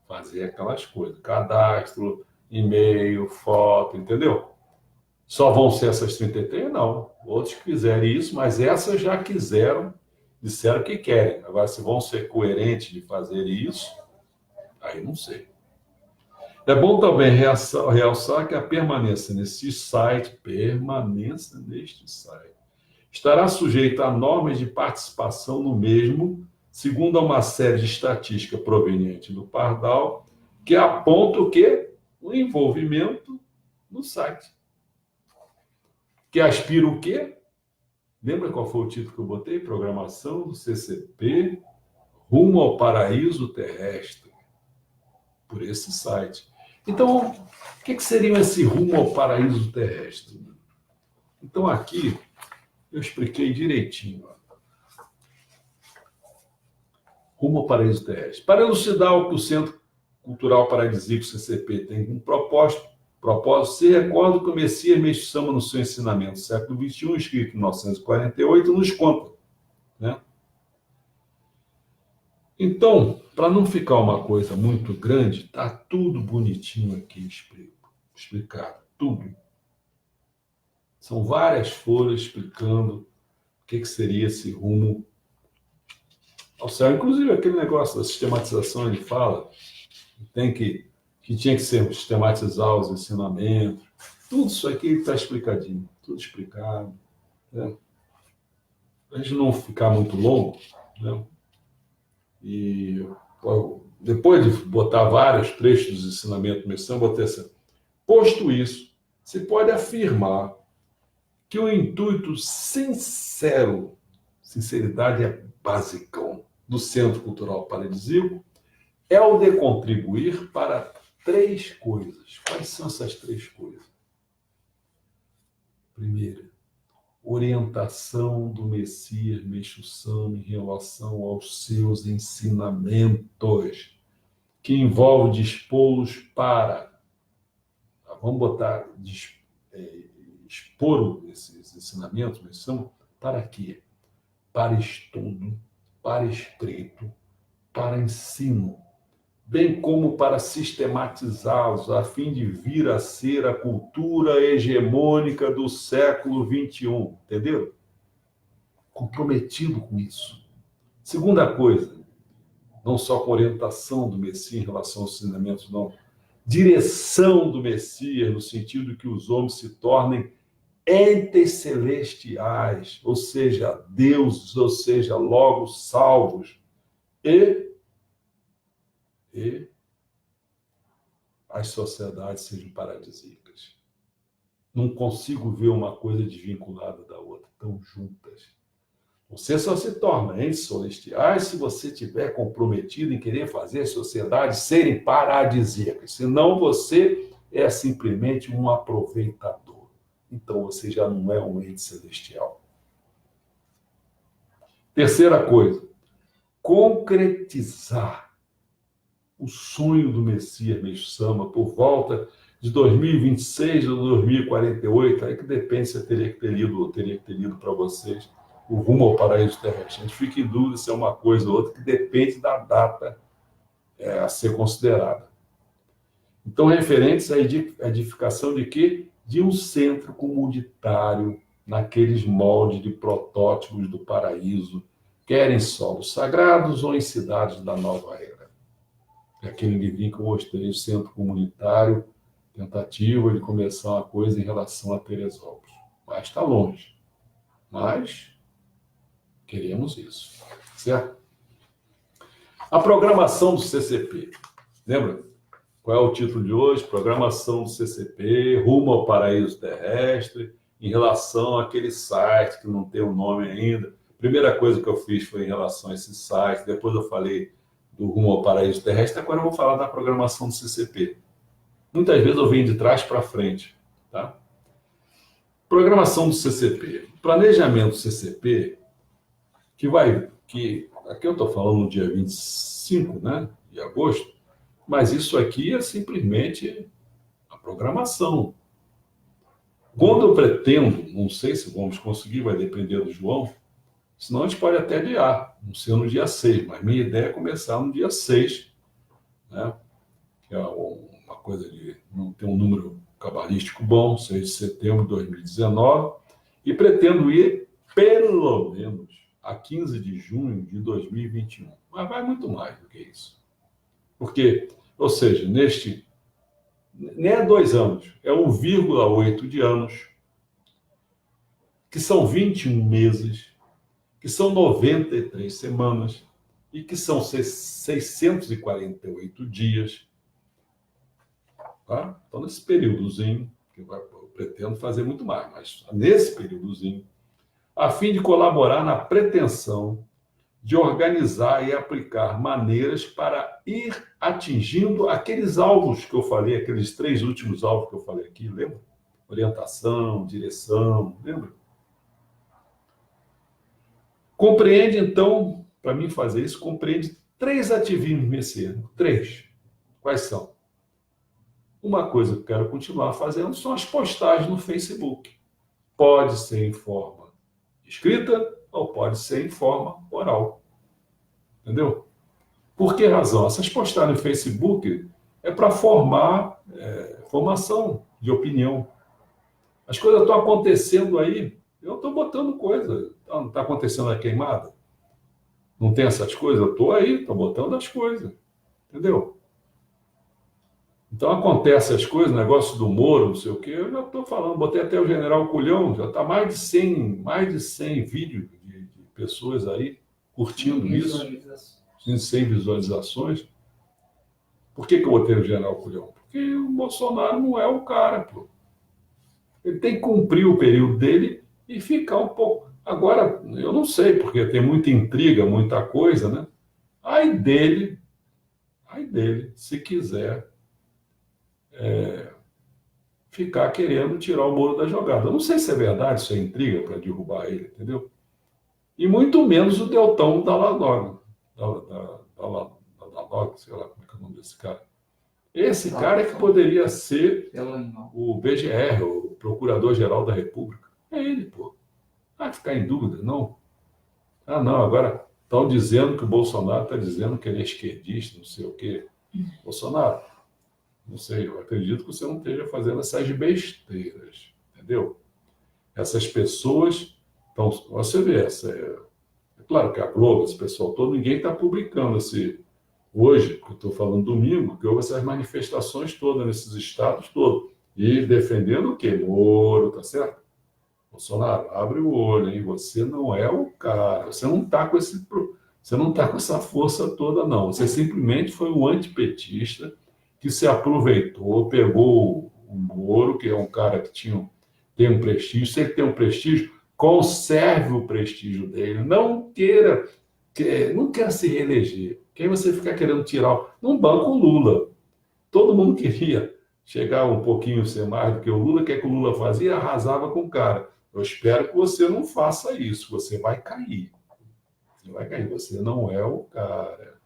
fazer aquelas coisas. Cadastro, e-mail, foto, entendeu? Só vão ser essas 33? Não. Outros quiserem isso, mas essas já quiseram, disseram que querem. Agora, se vão ser coerentes de fazer isso, aí não sei. É bom também realçar que a permanência neste site, estará sujeita a normas de participação no mesmo, segundo uma série de estatísticas provenientes do Pardal, que aponta o quê? O envolvimento no site. Que aspira o quê? Lembra qual foi o título que eu botei? Programação do CCP rumo ao paraíso terrestre. Por esse site. Então, o que seria esse rumo ao paraíso terrestre? Então, aqui, eu expliquei direitinho. Rumo ao paraíso terrestre. Para elucidar o que o Centro Cultural Paradisíaco CCP tem como propósito, se recorda que o Messias Meixo Sama, no seu ensinamento do século XXI, escrito em 1948, nos conta. Né? Então, para não ficar uma coisa muito grande, está tudo bonitinho aqui explicado. Tudo. São várias folhas explicando o que seria esse rumo ao céu. Inclusive, aquele negócio da sistematização, ele fala que tinha que ser sistematizar os ensinamentos. Tudo isso aqui está explicadinho, tudo explicado. Né? Para a gente não ficar muito longo, né? E depois de botar vários trechos dos ensinamentos do Messias, botei assim: posto isso, se pode afirmar que o intuito sincero, sinceridade é basicão, do Centro Cultural Paradisíaco é o de contribuir para 3 coisas. Quais são essas 3 coisas? Primeira, orientação do Messias Meixo Sama em relação aos seus ensinamentos, que envolve dispô-los para, vamos botar, expor esses ensinamentos, Meixo Sama, para quê? Para estudo, para escrito, para ensino, bem como para sistematizá-los, a fim de vir a ser a cultura hegemônica do século XXI, entendeu? Comprometido com isso. Segunda coisa, não só com orientação do Messias em relação aos ensinamentos, não. Direção do Messias, no sentido que os homens se tornem entes celestiais, ou seja, deuses, ou seja, logo salvos, e as sociedades sejam paradisíacas. Não consigo ver uma coisa desvinculada da outra, estão juntas. Você só se torna entes celestiais se você estiver comprometido em querer fazer as sociedades serem paradisíacas. Senão você é simplesmente um aproveitador. Então você já não é um ente celestial. Terceira coisa, concretizar o sonho do Messias Meixo Sama por volta de 2026 ou 2048, aí que depende se eu teria que ter lido ou teria que ter lido para vocês o Rumo ao Paraíso Terrestre. A gente fica em dúvida se é uma coisa ou outra, que depende da data a ser considerada. Então, referentes à edificação de quê? De um centro comunitário naqueles moldes de protótipos do paraíso, quer em solos sagrados ou em cidades da nova era. É aquele livrinho que eu mostrei, o centro comunitário, tentativa de começar uma coisa em relação a Teresópolis. Mas está longe. Mas queremos isso. Certo? A programação do CCP. Lembra? Qual é o título de hoje? Programação do CCP, rumo ao paraíso terrestre, em relação àquele site que não tem o nome ainda. Primeira coisa que eu fiz foi em relação a esse site, depois eu falei do Rumo ao Paraíso Terrestre, agora eu vou falar da programação do CCP. Muitas vezes eu venho de trás para frente, tá? Programação do CCP. Planejamento do CCP, que aqui eu estou falando no dia 25, né, de agosto, mas isso aqui é simplesmente a programação. Quando eu pretendo, não sei se vamos conseguir, vai depender do João, senão a gente pode até adiar, não ser no dia 6, mas minha ideia é começar no dia 6, né, que é uma coisa de não ter um número cabalístico bom, 6 de setembro de 2019, e pretendo ir pelo menos a 15 de junho de 2021. Mas vai muito mais do que isso. Porque, ou seja, nem é 2 anos, é 1,8 de anos, que são 21 meses, que são 93 semanas e que são 648 dias. Tá? Então, nesse períodozinho, eu pretendo fazer muito mais, mas nesse períodozinho, a fim de colaborar na pretensão de organizar e aplicar maneiras para ir atingindo aqueles alvos que eu falei, aqueles 3 últimos alvos que eu falei aqui, lembra? Orientação, direção, lembra? Compreende, então, para mim fazer isso, compreende 3 ativismos messiânicos. 3. Quais são? Uma coisa que eu quero continuar fazendo são as postagens no Facebook. Pode ser em forma escrita ou pode ser em forma oral. Entendeu? Por que razão? Essas postagens no Facebook é para formar formação de opinião. As coisas estão acontecendo aí, eu estou botando coisa. Não está acontecendo a queimada? Não tem essas coisas? Eu estou aí, estou botando as coisas. Entendeu? Então acontece as coisas, negócio do Moro, não sei o quê, eu já estou falando, botei até o General Culhão, já está mais de 100 vídeos de pessoas aí curtindo isso, 100 visualizações. Por que eu botei o General Culhão? Porque o Bolsonaro não é o cara, pô. Ele tem que cumprir o período dele e ficar um pouco... Agora, eu não sei, porque tem muita intriga, muita coisa, né? Aí dele, se quiser ficar querendo tirar o Moro da jogada. Eu não sei se é verdade, se é intriga para derrubar ele, entendeu? E muito menos o Deltão Dallagnol, sei lá como é que é o nome desse cara. Esse cara é que poderia ser o BGR, o Procurador-Geral da República. É ele, pô. Vai ficar em dúvida, não? Ah, não, agora estão dizendo que o Bolsonaro está dizendo que ele é esquerdista, não sei o quê. Bolsonaro, não sei, eu acredito que você não esteja fazendo essas besteiras, entendeu? Essas pessoas, então, você vê, é claro que a Globo, esse pessoal todo, ninguém está publicando hoje, que eu estou falando domingo, que houve essas manifestações todas nesses estados todos, e defendendo o quê? Moro, tá certo? Bolsonaro, abre o olho, hein? Você não é o cara, você não está com essa força toda, não. Você simplesmente foi um antipetista que se aproveitou, pegou o Moro, que é um cara que tem um prestígio. Se ele tem um prestígio, conserve o prestígio dele. Não queira se reeleger. Quem você ficar querendo tirar? Não banca o Lula. Todo mundo queria chegar um pouquinho, ser mais do que o Lula. O que é que o Lula fazia? Arrasava com o cara. Eu espero que você não faça isso. Você vai cair. Você vai cair. Você não é o cara.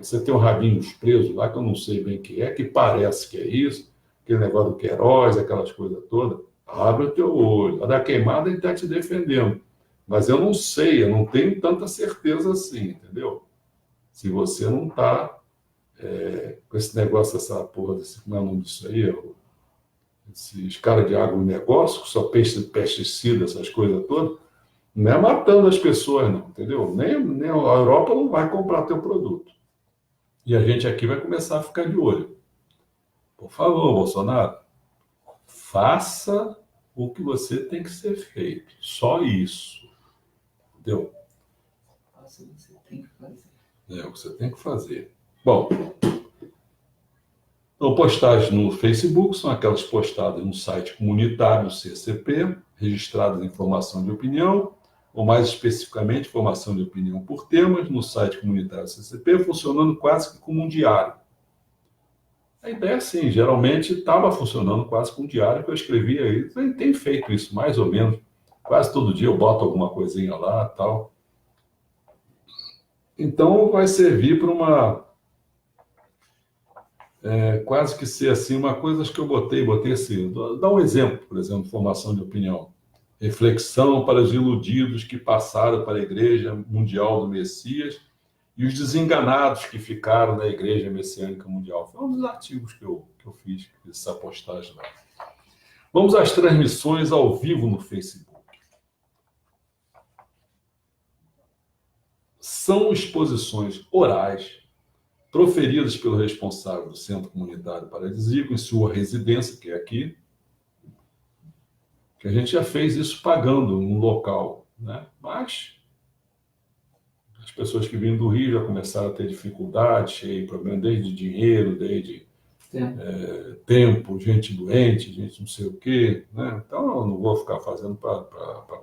Você tem um rabinhos preso lá, que eu não sei bem o que é, que parece que é isso, aquele negócio do Queiroz, aquelas coisas todas. Abre o teu olho. A da queimada ele está te defendendo. Mas eu não sei, eu não tenho tanta certeza assim, entendeu? Se você não está com esse negócio, essa porra, como é o nome disso aí? Esses caras de agronegócio, que só pesticida, essas coisas todas, não é matando as pessoas, não, entendeu? Nem a Europa não vai comprar teu produto. E a gente aqui vai começar a ficar de olho. Por favor, Bolsonaro, faça o que você tem que ser feito. Só isso. Entendeu? Faça o que você tem que fazer. É o que você tem que fazer. Bom, então, postagens no Facebook são aquelas postadas no site comunitário do CCP, registradas em formação de opinião. ou mais especificamente, formação de opinião por temas, no site comunitário CCP, funcionando quase que como um diário. A ideia, sim, geralmente estava funcionando quase como um diário que eu escrevia aí. Tem feito isso, mais ou menos. Quase todo dia eu boto alguma coisinha lá tal. Então, vai servir para quase que ser assim, uma coisa que eu botei assim, dá um exemplo, por exemplo, formação de opinião. Reflexão para os iludidos que passaram para a Igreja Mundial do Messias e os desenganados que ficaram na Igreja Messiânica Mundial. Foi um dos artigos que eu fiz essa postagem lá. Vamos às transmissões ao vivo no Facebook. São exposições orais proferidas pelo responsável do Centro Comunitário Paradisíaco em sua residência, que é aqui, que a gente já fez isso pagando um local, né? Mas as pessoas que vinham do Rio já começaram a ter dificuldade, cheio de problema, desde dinheiro, desde tempo, gente doente, gente não sei o quê, né? Então eu não vou ficar fazendo para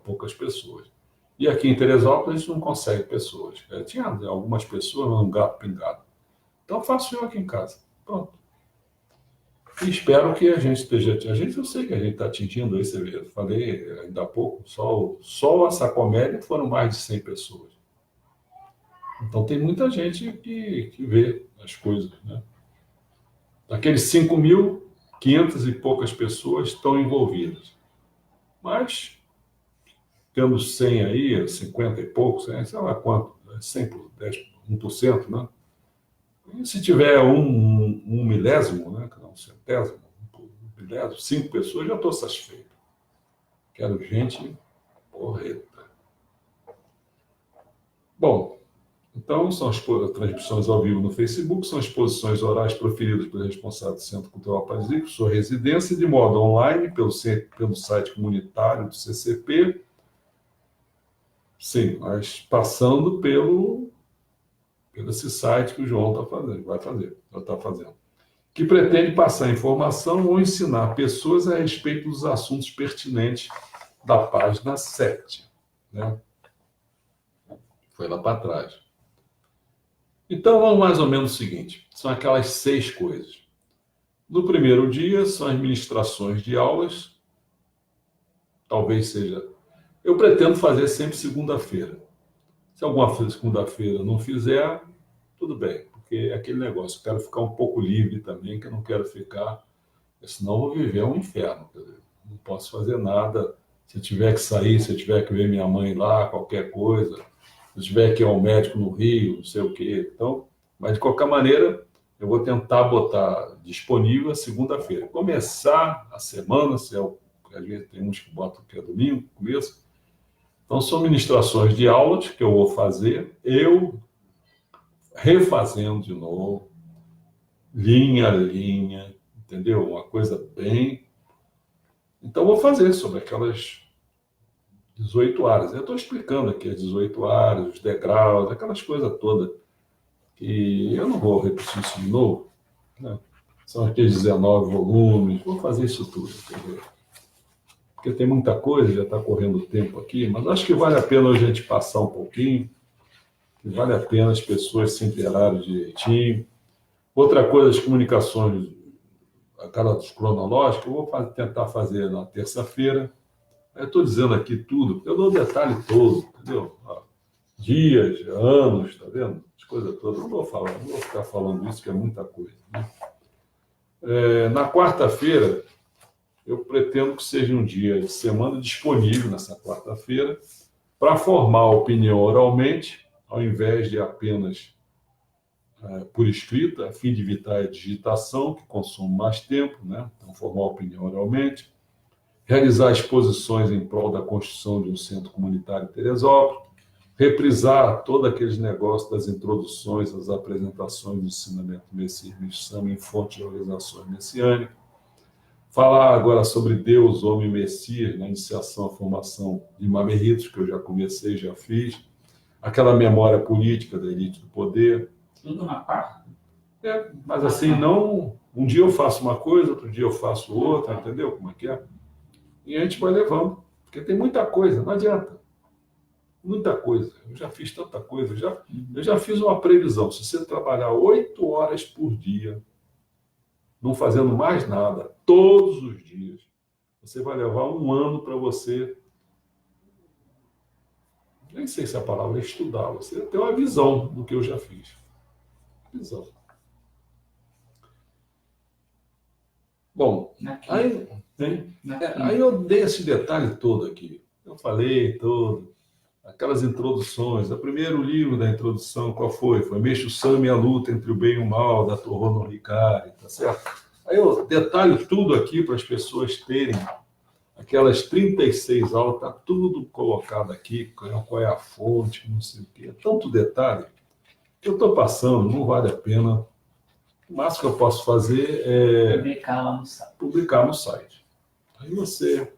poucas pessoas. E aqui em Teresópolis a gente não consegue pessoas. Tinha algumas pessoas, mas um gato pingado. Então faço eu aqui em casa. Pronto. E espero que a gente esteja... eu sei que a gente está atingindo aí, você vê. Eu falei ainda há pouco, só a Sacomédia foram mais de 100 pessoas. Então tem muita gente que vê as coisas, né? Daqueles 5.500 e poucas pessoas estão envolvidas. Mas, tendo 100 aí, 50 e poucos, sei lá quanto, 100 por 10, 1%, né? E se tiver um milésimo, né? Um centésimo, um milésimo, 5 pessoas, já estou satisfeito. Quero gente porreta. Bom, então são as transmissões ao vivo no Facebook, são exposições orais proferidas pelo responsável do Centro Cultural Paradisíaco, sua residência, de modo online, pelo site comunitário do CCP. Sim, mas passando pelo esse site que o João está fazendo, que pretende passar informação ou ensinar pessoas a respeito dos assuntos pertinentes da página 7. Né? Foi lá para trás. Então, vamos mais ou menos o seguinte, são aquelas 6 coisas. No primeiro dia, são as ministrações de aulas, talvez seja... Eu pretendo fazer sempre segunda-feira. Se alguma segunda-feira não fizer, tudo bem, porque é aquele negócio, eu quero ficar um pouco livre também, que eu não quero ficar, senão eu vou viver um inferno, quer dizer, não posso fazer nada, se eu tiver que sair, se eu tiver que ver minha mãe lá, qualquer coisa, se eu tiver que ir ao médico no Rio, não sei o quê, então, mas de qualquer maneira, eu vou tentar botar disponível a segunda-feira, começar a semana, se é o, às vezes tem uns que botam que é domingo, começo. Então, são ministrações de aulas que eu vou fazer, eu refazendo de novo, linha a linha, entendeu? Uma coisa bem... Então, vou fazer sobre aquelas 18 áreas. Eu estou explicando aqui as 18 áreas, os degraus, aquelas coisas todas, que eu não vou repetir isso de novo, né? São aqueles 19 volumes, vou fazer isso tudo, entendeu? Porque tem muita coisa, já está correndo o tempo aqui, mas acho que vale a pena a gente passar um pouquinho, que vale a pena as pessoas se interarem direitinho. Outra coisa, as comunicações, aquelas cronológicas, eu vou tentar fazer na terça-feira. Eu estou dizendo aqui tudo, eu dou o detalhe todo, entendeu? Dias, anos, tá vendo? As coisas todas. Não vou ficar falando isso, que é muita coisa, né? Na quarta-feira, eu pretendo que seja um dia de semana disponível nessa quarta-feira para formar a opinião oralmente, ao invés de apenas por escrita, a fim de evitar a digitação, que consome mais tempo, né? Então, formar a opinião oralmente, realizar exposições em prol da construção de um centro comunitário em Teresópolis, reprisar todos aqueles negócios das introduções, as apresentações do ensinamento messiânico em fonte de organizações messiânicas, falar agora sobre Deus, homem e Messias, na iniciação à formação de Mameritos, que eu já comecei, já fiz, aquela memória política da elite do poder. Tudo na quarta? Mas assim, não... Um dia eu faço uma coisa, outro dia eu faço outra, entendeu como é que é? E a gente vai levando, porque tem muita coisa, não adianta. muita coisa. Eu já fiz tanta coisa. Eu já fiz uma previsão. Se você trabalhar 8 horas por dia, não fazendo mais nada, todos os dias, você vai levar um ano para você, nem sei se a palavra é estudar, você tem uma visão do que eu já fiz. Visão. Bom, Na aí, quinta. hein? Na Aí quinta. eu dei esse detalhe todo aqui. Eu falei todo, aquelas introduções. O primeiro livro da introdução, qual foi? Foi Meixo Sama e a Luta entre o Bem e o Mal, da Toru no Hikari, tá certo? Aí eu detalho tudo aqui para as pessoas terem aquelas 36 aulas, está tudo colocado aqui, qual é a fonte, não sei o quê. Tanto detalhe que eu estou passando, não vale a pena. O máximo que eu posso fazer é Publicar lá no site. publicar no site. Aí você...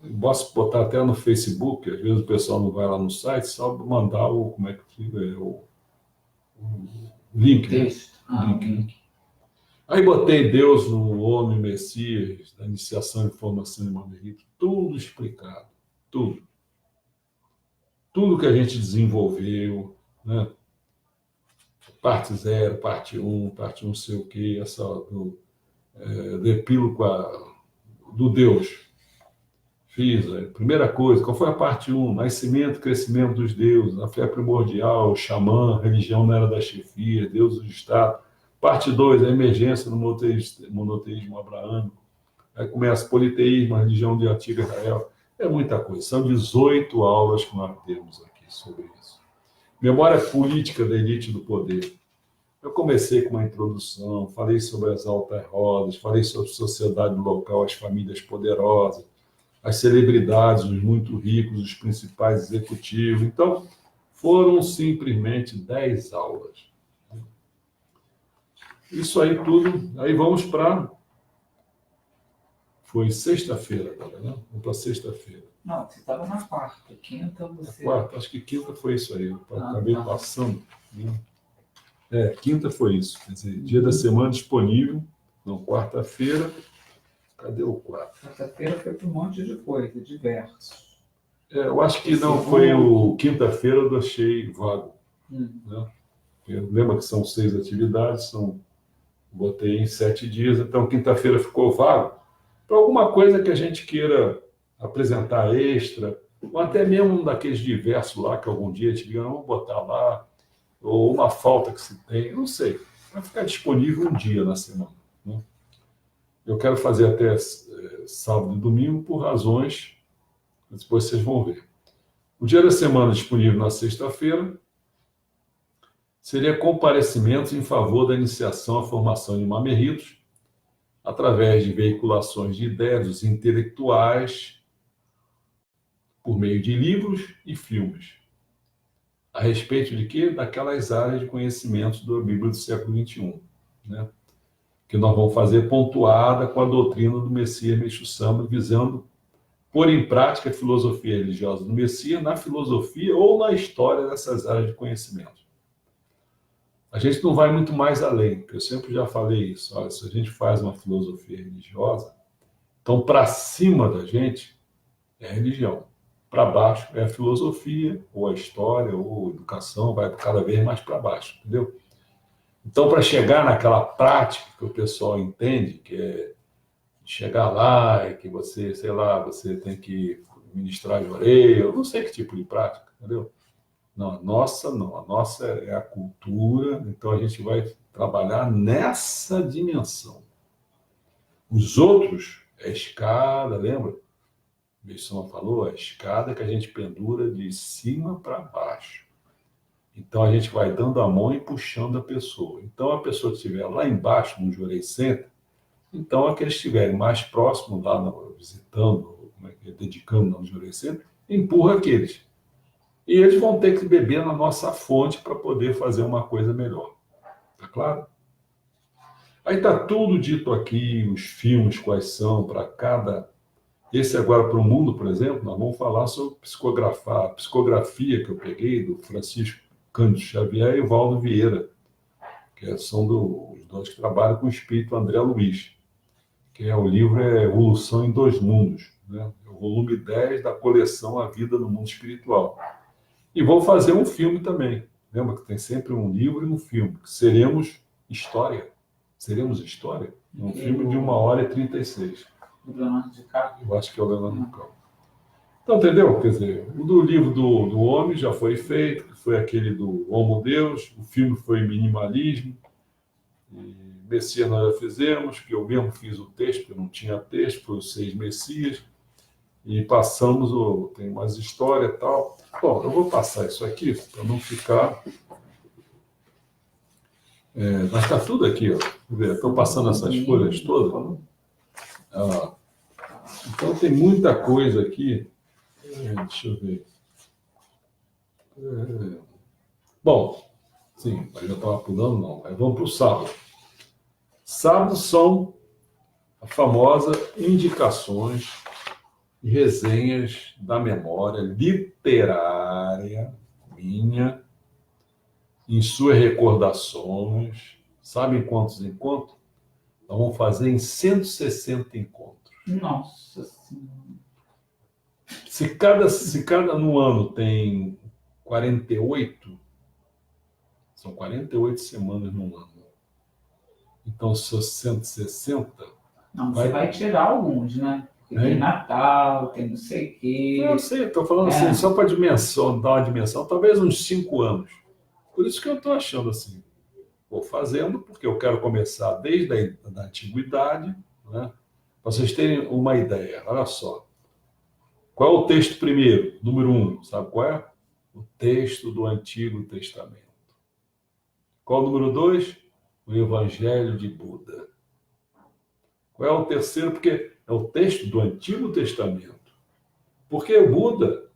Eu posso botar até no Facebook, às vezes o pessoal não vai lá no site, só mandar o, como é que fica, o link. Né? Texto. Link. Link. Aí botei Deus no Homem Messias, da iniciação e formação de Manderito, tudo explicado, tudo. Tudo que a gente desenvolveu, né? Parte 0, parte 1, parte não sei o quê, essa do epílogo do Deus. Fiz a primeira coisa, qual foi a parte 1? Nascimento e crescimento dos deuses, a fé primordial, o xamã, a religião na era da chefia, Deus do Estado. Parte 2, a emergência do monoteísmo abraâmico. Aí começa politeísmo, a religião de antiga Israel. É muita coisa. São 18 aulas que nós temos aqui sobre isso. Memória política da elite do poder. Eu comecei com uma introdução, falei sobre as altas rodas, falei sobre sociedade local, as famílias poderosas, as celebridades, os muito ricos, os principais executivos. Então, foram simplesmente 10 aulas. Isso aí tudo, aí vamos para... Foi sexta-feira agora, né? Vamos para sexta-feira. Não, você estava na quarta. Quinta você... Quarta, acho que quinta foi isso aí. Eu acabei passando. Né? Quinta foi isso. Quer dizer, dia da semana disponível. Não, quarta-feira. Cadê o quarto? Quarta-feira foi para um monte de coisa, diversos. Eu acho que não foi o quinta-feira, eu achei vago. Né? Lembra que são 6 atividades, botei em 7 dias, então quinta-feira ficou vago. Para alguma coisa que a gente queira apresentar extra, ou até mesmo um daqueles diversos lá, que algum dia a gente diga, vamos botar lá, ou uma falta que se tem, não sei. Vai ficar disponível um dia na semana. Né? Eu quero fazer até sábado e domingo por razões, depois vocês vão ver. O dia da semana disponível na sexta-feira seria comparecimentos em favor da iniciação à formação de mamerritos, através de veiculações de ideias dos intelectuais, por meio de livros e filmes. A respeito de quê? Daquelas áreas de conhecimentos da Bíblia do século XXI, né? Que nós vamos fazer pontuada com a doutrina do Messias Meixo Sama, visando pôr em prática a filosofia religiosa do Messias na filosofia ou na história dessas áreas de conhecimento. A gente não vai muito mais além, porque eu sempre já falei isso. Olha, se a gente faz uma filosofia religiosa, então para cima da gente é a religião. Para baixo é a filosofia, ou a história, ou a educação, vai cada vez mais para baixo, entendeu? Então, para chegar naquela prática que o pessoal entende, que é chegar lá e que você, sei lá, você tem que ministrar de orelha, eu não sei que tipo de prática, entendeu? Não, a nossa não, a nossa é a cultura, então a gente vai trabalhar nessa dimensão. Os outros é a escada, lembra? O Meixo falou, a escada que a gente pendura de cima para baixo. Então a gente vai dando a mão e puxando a pessoa. Então a pessoa que estiver lá embaixo no Jurei Center, então aqueles que estiverem mais próximos lá, visitando, dedicando no Jurei Center, empurra aqueles. E eles vão ter que beber na nossa fonte para poder fazer uma coisa melhor. Tá claro? Aí está tudo dito aqui, os filmes quais são para cada... Esse agora para o mundo, por exemplo, nós vamos falar sobre a psicografia que eu peguei do Francisco Cândido Xavier e o Valdo Vieira, que são os dois que trabalham com o espírito André Luiz, que o livro é Evolução em Dois Mundos. Né? O volume 10 da coleção A Vida no Mundo Espiritual. E vou fazer um filme também. Lembra que tem sempre um livro e um filme. Seremos História. Seremos História? Um filme de 1h36. Do Leonardo DiCaprio. Eu acho que é o Leonardo DiCaprio. Então, entendeu? Quer dizer, o do livro do homem já foi feito, que foi aquele do Homo Deus, o filme foi Minimalismo, e Messias nós já fizemos, que eu mesmo fiz o texto, porque não tinha texto, foi os 6 Messias, e passamos, tem umas histórias e tal. Bom, eu vou passar isso aqui, para não ficar... mas está tudo aqui, ó. Estou passando essas folhas todas. Então tem muita coisa aqui. Deixa eu ver. Bom, sim, mas já estava pulando, não. Mas vamos para o sábado. Sábado são a famosa indicações e resenhas da memória literária minha, em suas recordações. Sabem quantos encontros? Nós vamos fazer em 160 encontros. Nossa Senhora. Se cada no ano tem 48, são 48 semanas no ano. Então, se for 160... Não, você vai tirar alguns, né? Porque tem Natal, tem não sei o quê. Eu sei, estou falando assim, só para dimensão, dar uma dimensão, talvez uns 5 anos. Por isso que eu estou achando assim. Vou fazendo, porque eu quero começar desde a antiguidade, né? Para vocês terem uma ideia. Olha só. Qual é o texto primeiro? Número 1, sabe qual é? O texto do Antigo Testamento. Qual o número 2? O Evangelho de Buda. Qual é o terceiro? Porque é o texto do Antigo Testamento. Porque Buda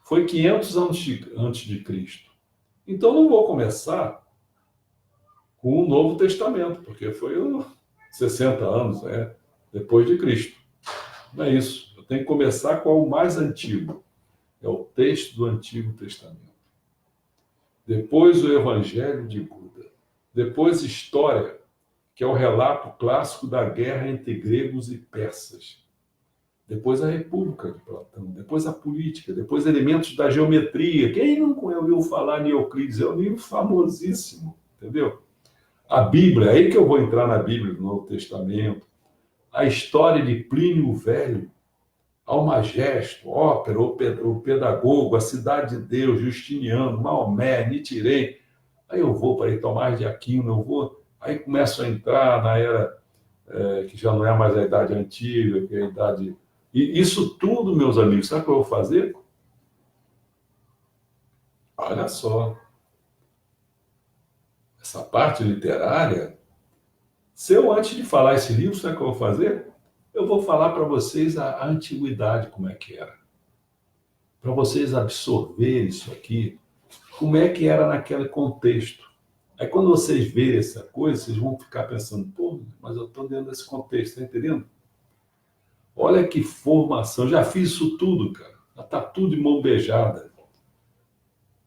foi 500 anos antes de Cristo. Então não vou começar com o Novo Testamento, porque foi 60 anos depois de Cristo. Não é isso. Eu tenho que começar com o mais antigo. É o texto do Antigo Testamento. Depois o Evangelho de Buda. Depois História, que é o relato clássico da guerra entre gregos e persas. Depois a República de Platão. Depois a política. Depois elementos da geometria. Quem não ouviu falar em Euclides? É um livro famosíssimo. Entendeu? A Bíblia, é aí que eu vou entrar na Bíblia, no Novo Testamento. A história de Plínio o Velho, Almagesto, Ópera, o Pedagogo, a Cidade de Deus, Justiniano, Maomé, Nitirém. Aí eu vou para Tomás de Aquino, aí começo a entrar na era que já não é mais a Idade Antiga, que é a Idade... E isso tudo, meus amigos, sabe o que eu vou fazer? Olha só. Essa parte literária, se eu, antes de falar esse livro, sabe o que eu vou fazer? Eu vou falar para vocês a antiguidade, como é que era. Para vocês absorverem isso aqui, como é que era naquele contexto. Aí quando vocês verem essa coisa, vocês vão ficar pensando, pô, mas eu estou dentro desse contexto, tá entendendo? Olha que formação, já fiz isso tudo, cara. Já está tudo de mão beijada.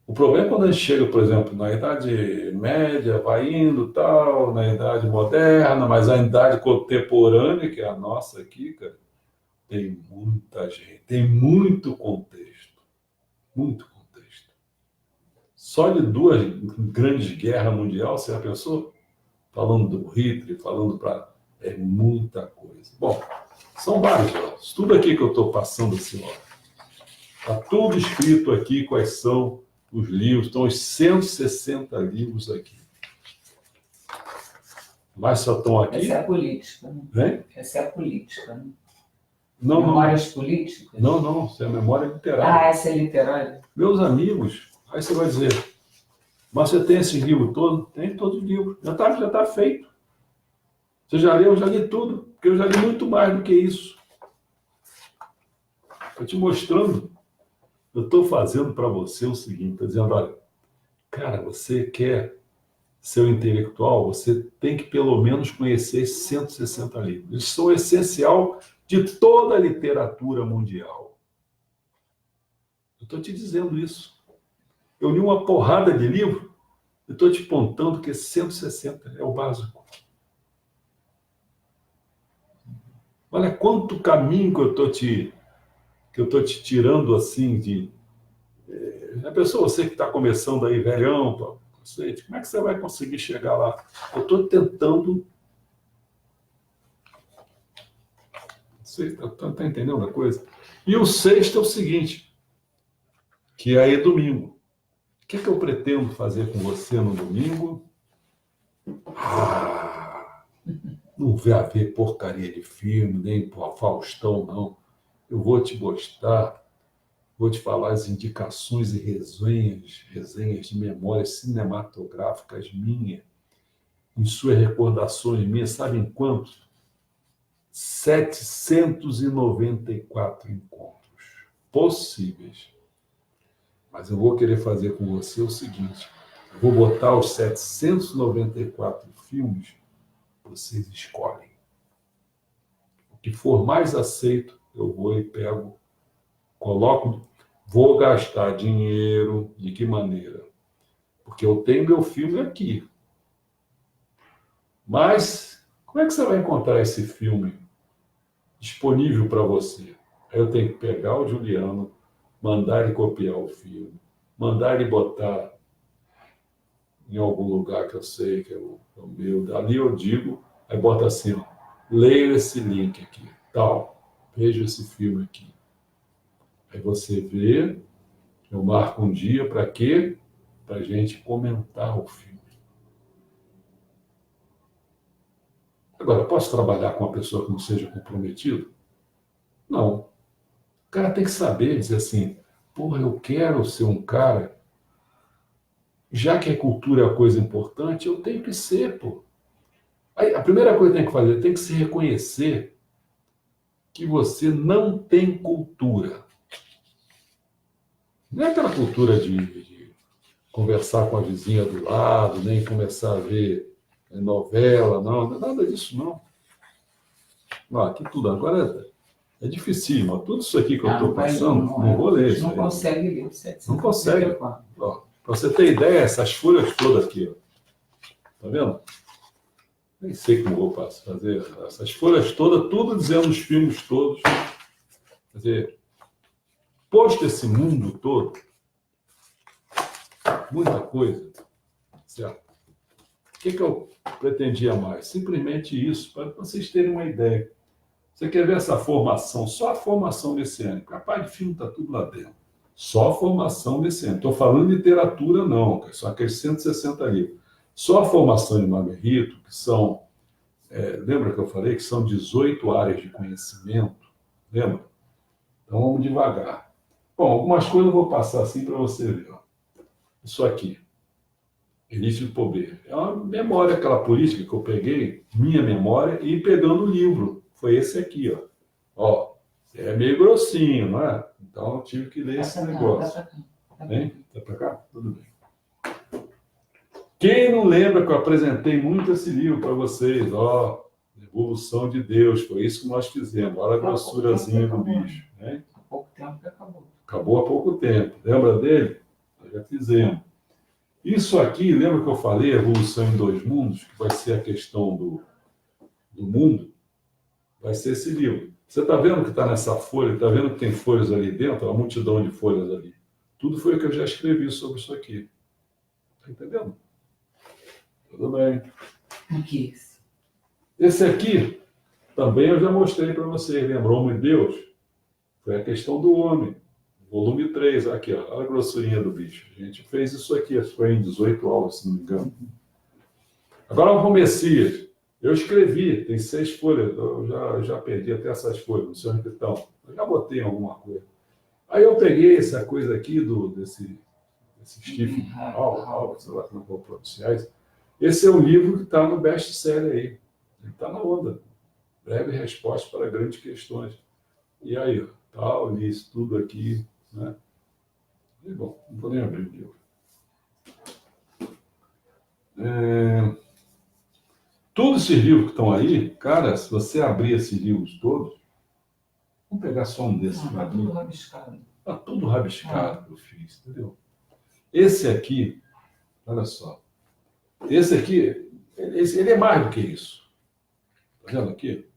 O problema é quando a gente chega, por exemplo, na Idade Média, vai indo tal, na Idade Moderna, mas a Idade Contemporânea, que é a nossa aqui, cara, tem muita gente, tem muito contexto. Muito contexto. Só de 2 grandes guerras mundiais, você já pensou? Falando do Hitler, falando para... É muita coisa. Bom, são vários, ó. Tudo aqui que eu estou passando assim, ó. Está tudo escrito aqui, quais são os livros, estão os 160 livros aqui. Mas só estão aqui... Essa é a política, né? Hein? Essa é a política, né? Não, Memórias políticas? Não, isso é memória literária. Essa é literária. Meus amigos, aí você vai dizer, mas você tem esse livro todo? Tem todos os livros, já tá feito. Você já leu? Eu já li tudo, porque eu já li muito mais do que isso. Estou te mostrando. Eu estou fazendo para você o seguinte, estou dizendo, olha, cara, você quer ser um intelectual, você tem que pelo menos conhecer esses 160 livros. Eles são o essencial de toda a literatura mundial. Eu estou te dizendo isso. Eu li uma porrada de livro, eu estou te apontando que 160 é o básico. Olha quanto caminho que eu estou te que eu estou te tirando assim de... A pessoa, você que está começando aí, velhão, pô, como é que você vai conseguir chegar lá? Eu estou tentando... Você está entendendo a coisa? E o sexto é o seguinte, que aí é domingo. O que eu pretendo fazer com você no domingo? Não vai haver porcaria de filme, nem Faustão, não. Eu vou te mostrar, vou te falar as indicações e resenhas de memórias cinematográficas minhas, em suas recordações minhas, sabe em quantos? 794 encontros possíveis. Mas eu vou querer fazer com você o seguinte, eu vou botar os 794 filmes, vocês escolhem. O que for mais aceito, eu vou e pego, coloco, vou gastar dinheiro, de que maneira? Porque eu tenho meu filme aqui. Mas, como é que você vai encontrar esse filme disponível para você? Aí eu tenho que pegar o Juliano, mandar ele copiar o filme, mandar ele botar em algum lugar que eu sei que é o meu. Dali eu digo, aí bota assim, ó, leia esse link aqui, tal, veja esse filme aqui. Aí você vê, eu marco um dia para quê? Para a gente comentar o filme. Agora, posso trabalhar com uma pessoa que não seja comprometido? Não. O cara tem que saber, dizer assim, porra, eu quero ser um cara, já que a cultura é uma coisa importante, eu tenho que ser, pô. Aí, a primeira coisa que tem que fazer, tem que se reconhecer que você não tem cultura. Não é aquela cultura de conversar com a vizinha do lado, nem começar a ver novela, não é nada disso, não. Aqui tudo agora é dificílimo. Tudo isso aqui que eu estou passando, não vou ler. Não consegue ler. Não consegue. Para você ter ideia, essas folhas todas aqui, ó. Tá vendo? Nem sei como vou fazer. Essas folhas todas, tudo dizendo os filmes todos. Quer dizer, posto esse mundo todo, muita coisa, certo? O que eu pretendia mais? Simplesmente isso, para vocês terem uma ideia. Você quer ver essa formação? Só a formação desse ano. Capaz de filme está tudo lá dentro. Só a formação desse ano. Estou falando de literatura, não, são aqueles 160 livros. Só a formação de Marguerito, que são, lembra que eu falei que são 18 áreas de conhecimento? Lembra? Então vamos devagar. Bom, algumas coisas eu vou passar assim para você ver. Ó. Isso aqui. Início de Poder. É uma memória, aquela política que eu peguei, minha memória, e pegando o livro. Foi esse aqui, ó. Ó, é meio grossinho, não é? Então eu tive que ler esse negócio. Hein? Tá pra cá? Tudo bem. Quem não lembra que eu apresentei muito esse livro para vocês? Ó, Evolução de Deus, foi isso que nós fizemos. Olha a grossurazinha do bicho. Hein? Há pouco tempo que acabou. Acabou há pouco tempo. Lembra dele? Nós já fizemos. Isso aqui, lembra que eu falei, Evolução em Dois Mundos, que vai ser a questão do mundo? Vai ser esse livro. Você está vendo que está nessa folha? Está vendo que tem folhas ali dentro? Uma multidão de folhas ali. Tudo foi o que eu já escrevi sobre isso aqui. Está entendendo? Tudo bem. Aqui. Esse aqui, também eu já mostrei para vocês. Lembrou Homem de Deus? Foi a questão do homem. Volume 3. Aqui, ó. Olha a grossurinha do bicho. A gente fez isso aqui. Foi em 18 aulas, se não me engano. Agora o Messias. Eu escrevi, tem 6 folhas, eu já perdi até essas folhas, não sei onde estão. Eu já botei alguma coisa. Aí eu peguei essa coisa aqui desse Stephen Hall, sei lá como é que eu vou pronunciar isso. Esse é um livro que está no best-seller aí. Ele está na onda. Breve resposta para grandes questões. E aí, ó, tal, li isso tudo aqui. Né? E, bom, não vou nem abrir o livro. Todos esses livros que estão aí, cara, se você abrir esses livros todos, vamos pegar só um desses para mim. Tudo rabiscado. Está tudo rabiscado que eu fiz, entendeu? Esse aqui, olha só. Esse aqui, ele é mais do que isso. Está vendo aqui?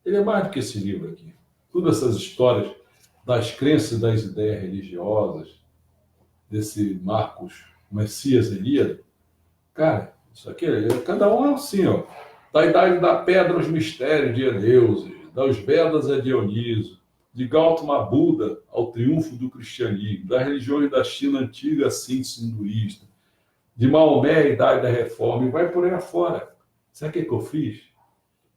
Ele é mais do que esse livro aqui. Todas essas histórias das crenças e das ideias religiosas, desse Marcos Messias Eliade, cara, isso aqui, cada um é assim, ó. Da idade da pedra aos mistérios de Eleusis, dos Vedas a Dioniso, de Gautama Buda ao triunfo do cristianismo, das religiões da China antiga à síntese hinduísta, de Maomé à idade da reforma, e vai por aí afora. Sabe o que eu fiz?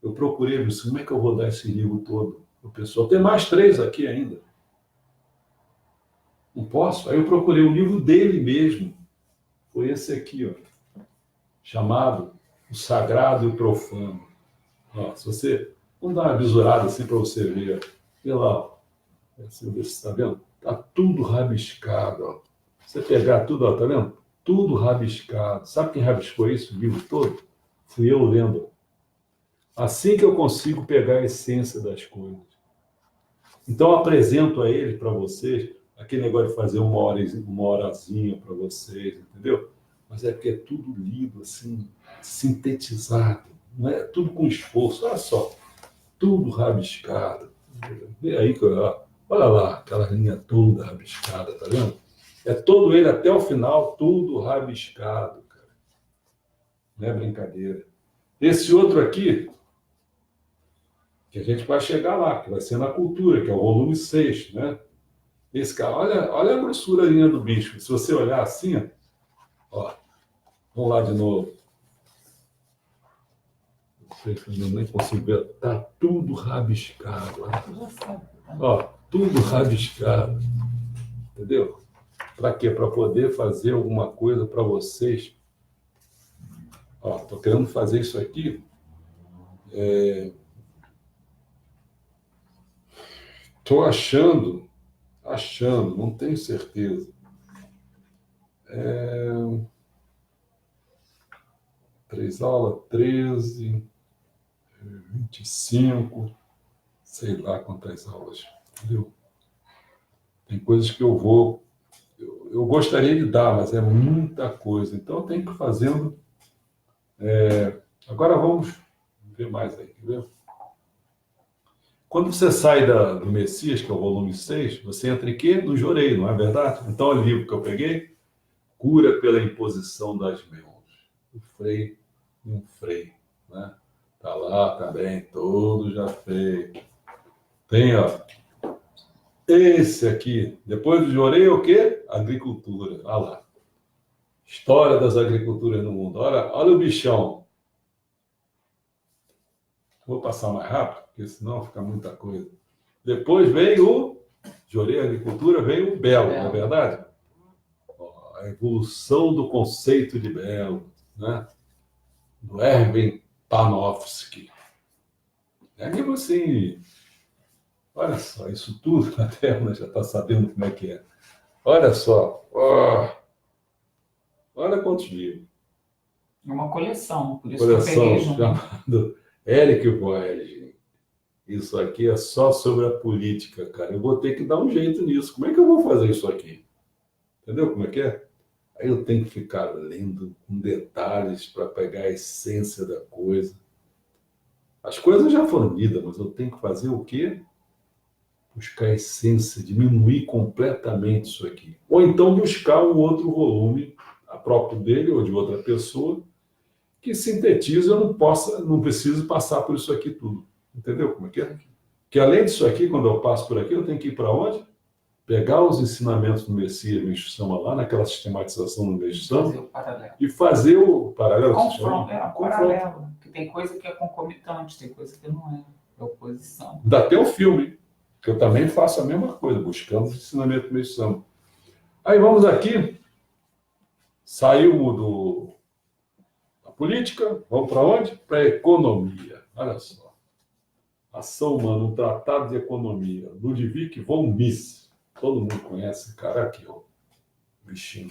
Eu procurei, disse, como é que eu vou dar esse livro todo pro pessoal? Tem mais 3 aqui ainda. Não posso? Aí eu procurei o livro dele mesmo. Foi esse aqui, ó, chamado O Sagrado e o Profano. Ó, se você... Vamos dar uma visurada assim para você ver. Olha lá, ó. Você está vendo? Está tudo rabiscado. Ó. Você pegar tudo, ó, tá vendo? Tudo rabiscado. Sabe quem rabiscou isso, o livro todo? Fui eu lendo. Assim que eu consigo pegar a essência das coisas. Então, eu apresento a ele para vocês aquele negócio de fazer uma horazinha para vocês, entendeu? Mas é porque é tudo lido, assim, sintetizado. Não é tudo com esforço. Olha só, tudo rabiscado. Vê aí, olha lá, aquela linha toda rabiscada, tá vendo? É todo ele até o final, tudo rabiscado, cara. Não é brincadeira. Esse outro aqui, que a gente vai chegar lá, que vai ser na cultura, que é o volume 6, né? Esse cara, olha a grossurazinha do bicho. Se você olhar assim, ó, vamos lá de novo. Não sei se eu nem consigo ver. Tá tudo rabiscado. Ó, tudo rabiscado. Entendeu? Para quê? Para poder fazer alguma coisa para vocês. Ó, tô querendo fazer isso aqui. Tô achando, não tenho certeza. 3 aulas, 13, 25, sei lá quantas aulas, entendeu? Tem coisas que eu gostaria de dar, mas é muita coisa. Então eu tenho que ir fazendo. Agora vamos ver mais aí, quer ver? Quando você sai do Messias, que é o volume 6, você entra em quê? No Jorei, não é verdade? Então o livro que eu peguei, Cura pela Imposição das Mãos. O Frei e um Frei, né? Tá lá também, todo já feito. Tem, ó, esse aqui, depois do Jorei, é o quê? Agricultura, olha lá. História das agriculturas no mundo. Olha o bichão. Vou passar mais rápido, porque senão fica muita coisa. Depois veio o Jorei Agricultura, veio o Belo, não é verdade? Ó, a evolução do conceito de Belo, né? Do Erwin Panofsky. É livro assim, olha só, isso tudo a Terra já está sabendo como é que é. Olha só, olha quantos livros. É uma coleção, por isso que eu peguei junto. Chamado Eric Voegelin. Isso aqui é só sobre a política, cara. Eu vou ter que dar um jeito nisso. Como é que eu vou fazer isso aqui? Entendeu como é que é? Aí eu tenho que ficar lendo com detalhes para pegar a essência da coisa. As coisas já foram lidas, mas eu tenho que fazer o quê? Buscar a essência, diminuir completamente isso aqui. Ou então buscar um outro volume, a próprio dele ou de outra pessoa, que sintetize, eu não preciso passar por isso aqui tudo. Entendeu como é que é? Que além disso aqui, quando eu passo por aqui, eu tenho que ir para onde? Pegar os ensinamentos do Messias Meixo Sama lá, naquela sistematização do Meixo Sama, e fazer o paralelo. Confronto, paralelo. Que tem coisa que é concomitante, tem coisa que não é. É oposição. Dá até o filme, que eu também faço a mesma coisa, buscando os ensinamentos do Meixo Sama. Aí vamos aqui, saímos da política, vamos para onde? Para a economia. Olha só. Ação Humana, um tratado de economia. Ludwig von Mises. Todo mundo conhece, cara, aqui, ó. Bichinho.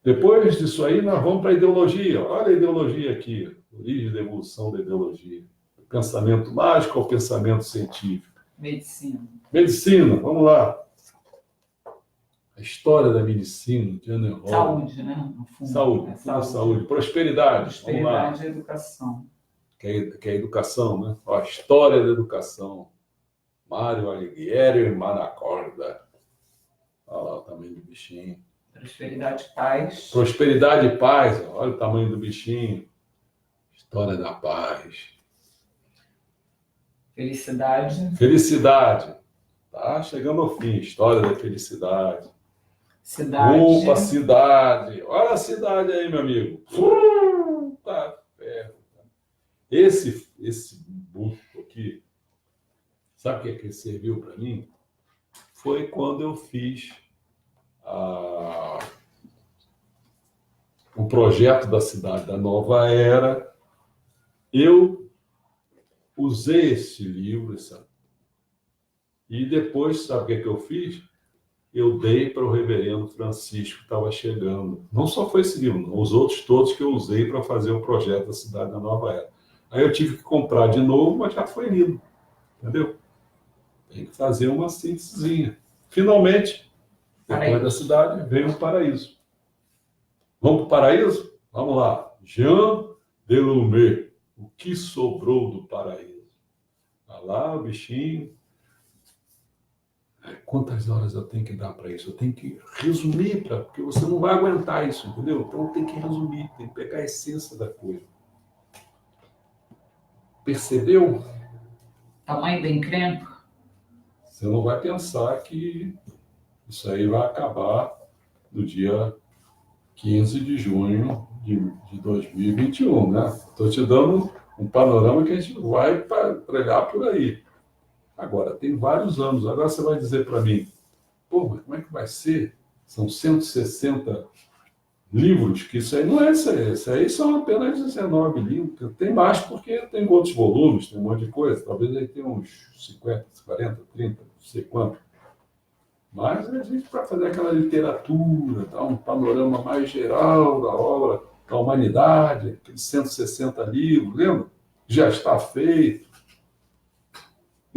Depois disso aí, nós vamos para a ideologia. Olha a ideologia aqui. Origem da evolução da ideologia. O pensamento mágico ao pensamento científico. Medicina, vamos lá. A história da medicina, de Anne Hall. Saúde, né? No fundo, saúde. Prosperidade. Prosperidade e educação. Que é a educação, né? Ó, a história da educação. Mário Alighieri Manacorda. Olha lá o tamanho do bichinho. Prosperidade e paz. Prosperidade e paz. Olha o tamanho do bichinho. História da paz. Felicidade. Felicidade. Tá chegando ao fim. História da felicidade. Cidade. Opa, cidade. Olha a cidade aí, meu amigo. Tá ferro. Esse busto aqui, sabe o que é que serviu para mim? Foi quando eu fiz o projeto da cidade da Nova Era. Eu usei esse livro, e depois, sabe o que é que eu fiz? Eu dei para o reverendo Francisco, que estava chegando. Não só foi esse livro, não, os outros todos que eu usei para fazer o projeto da cidade da Nova Era. Aí eu tive que comprar de novo, mas já foi lido. Entendeu? Tem que fazer uma síntesezinha. Finalmente, depois da cidade, veio o paraíso. Vamos para o paraíso? Vamos lá. Jean Delumet, O que sobrou do paraíso? Olha lá o bichinho. Quantas horas eu tenho que dar para isso? Eu tenho que resumir, porque você não vai aguentar isso, entendeu? Então tem que resumir, tem que pegar a essência da coisa. Percebeu? Tamanho da encrenca. Você não vai pensar que isso aí vai acabar no dia 15 de junho de 2021, né? Estou te dando um panorama que a gente vai pregar por aí. Agora, tem vários anos. Agora você vai dizer para mim, pô, mas como é que vai ser? São 160 livros, que isso aí não é isso aí. Isso aí são apenas 19 livros. Tem mais porque tem outros volumes, tem um monte de coisa. Talvez aí tenha uns 50, 40, 30, não sei quanto. Mas a gente, para fazer aquela literatura, dar um panorama mais geral da obra da humanidade, aqueles 160 livros, lembra? Já está feito.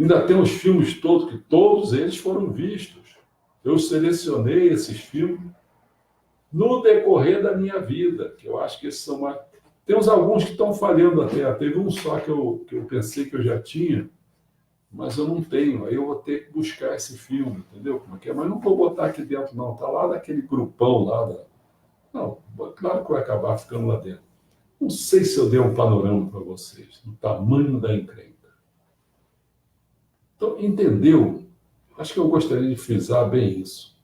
Ainda tem os filmes todos, que todos eles foram vistos. Eu selecionei esses filmes no decorrer da minha vida, que eu acho que esses são mais... Tem alguns que estão falhando até. Teve um só que eu pensei que eu já tinha, mas eu não tenho. Aí eu vou ter que buscar esse filme, entendeu? Como é que é? Mas não vou botar aqui dentro, não. Está lá naquele grupão lá da... Não, claro que vai acabar ficando lá dentro. Não sei se eu dei um panorama para vocês, do tamanho da encrenca. Então, entendeu? Acho que eu gostaria de frisar bem isso.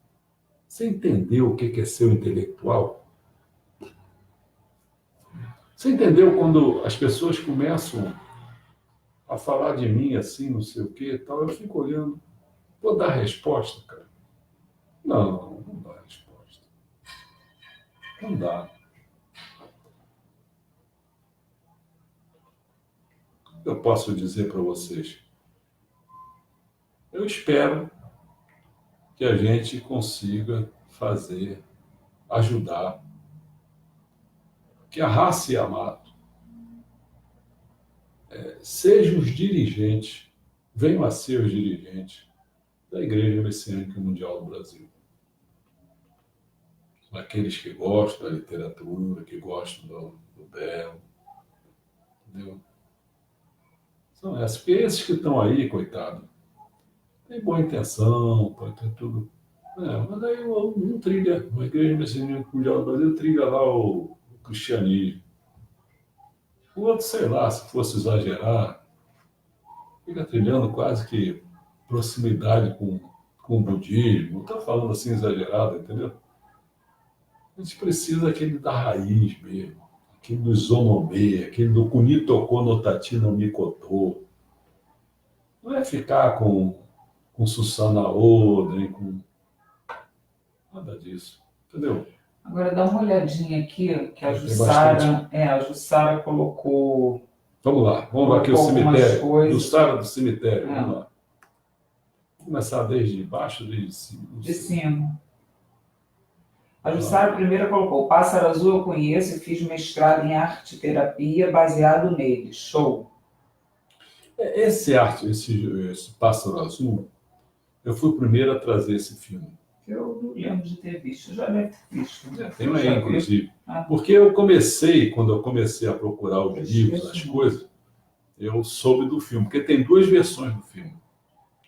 Você entendeu o que é ser um intelectual? Você entendeu quando as pessoas começam a falar de mim assim, não sei o quê, tal, eu fico olhando. Vou dar resposta, cara? Não dá resposta. Não dá. Eu posso dizer para vocês. Eu espero que a gente consiga fazer, ajudar, que a raça Yamato sejam os dirigentes, venham a ser os dirigentes da Igreja Messiânica Mundial do Brasil. São aqueles que gostam da literatura, que gostam do belo, entendeu? São esses, porque esses que estão aí, coitado, tem boa intenção, pode ter tudo. Mas aí um trilha, a Igreja Messiânica Mundial do Brasil trilha lá o cristianismo. O outro, sei lá, se fosse exagerar, fica trilhando quase que proximidade com o budismo. Não estou falando assim exagerado, entendeu? A gente precisa aquele da raiz mesmo, aquele do Isonomê, aquele do Kunitoko no Tati no Mikoto. Não é ficar com Susana Oda, nem com nada disso, entendeu? Agora dá uma olhadinha aqui, que a Jussara colocou. Vamos lá, vamos ver aqui o cemitério. Jussara do cemitério, vamos lá. Vou começar desde baixo, desde cima. De cima. A Jussara primeiro colocou: Pássaro Azul eu conheço e fiz mestrado em arte terapia baseado nele. Show. Esse Pássaro Azul, eu fui o primeiro a trazer esse filme. Eu não lembro de ter visto, já deve ter visto. Tem aí, inclusive. Porque quando eu comecei a procurar os livros, as coisas, eu soube do filme, porque tem duas versões do filme.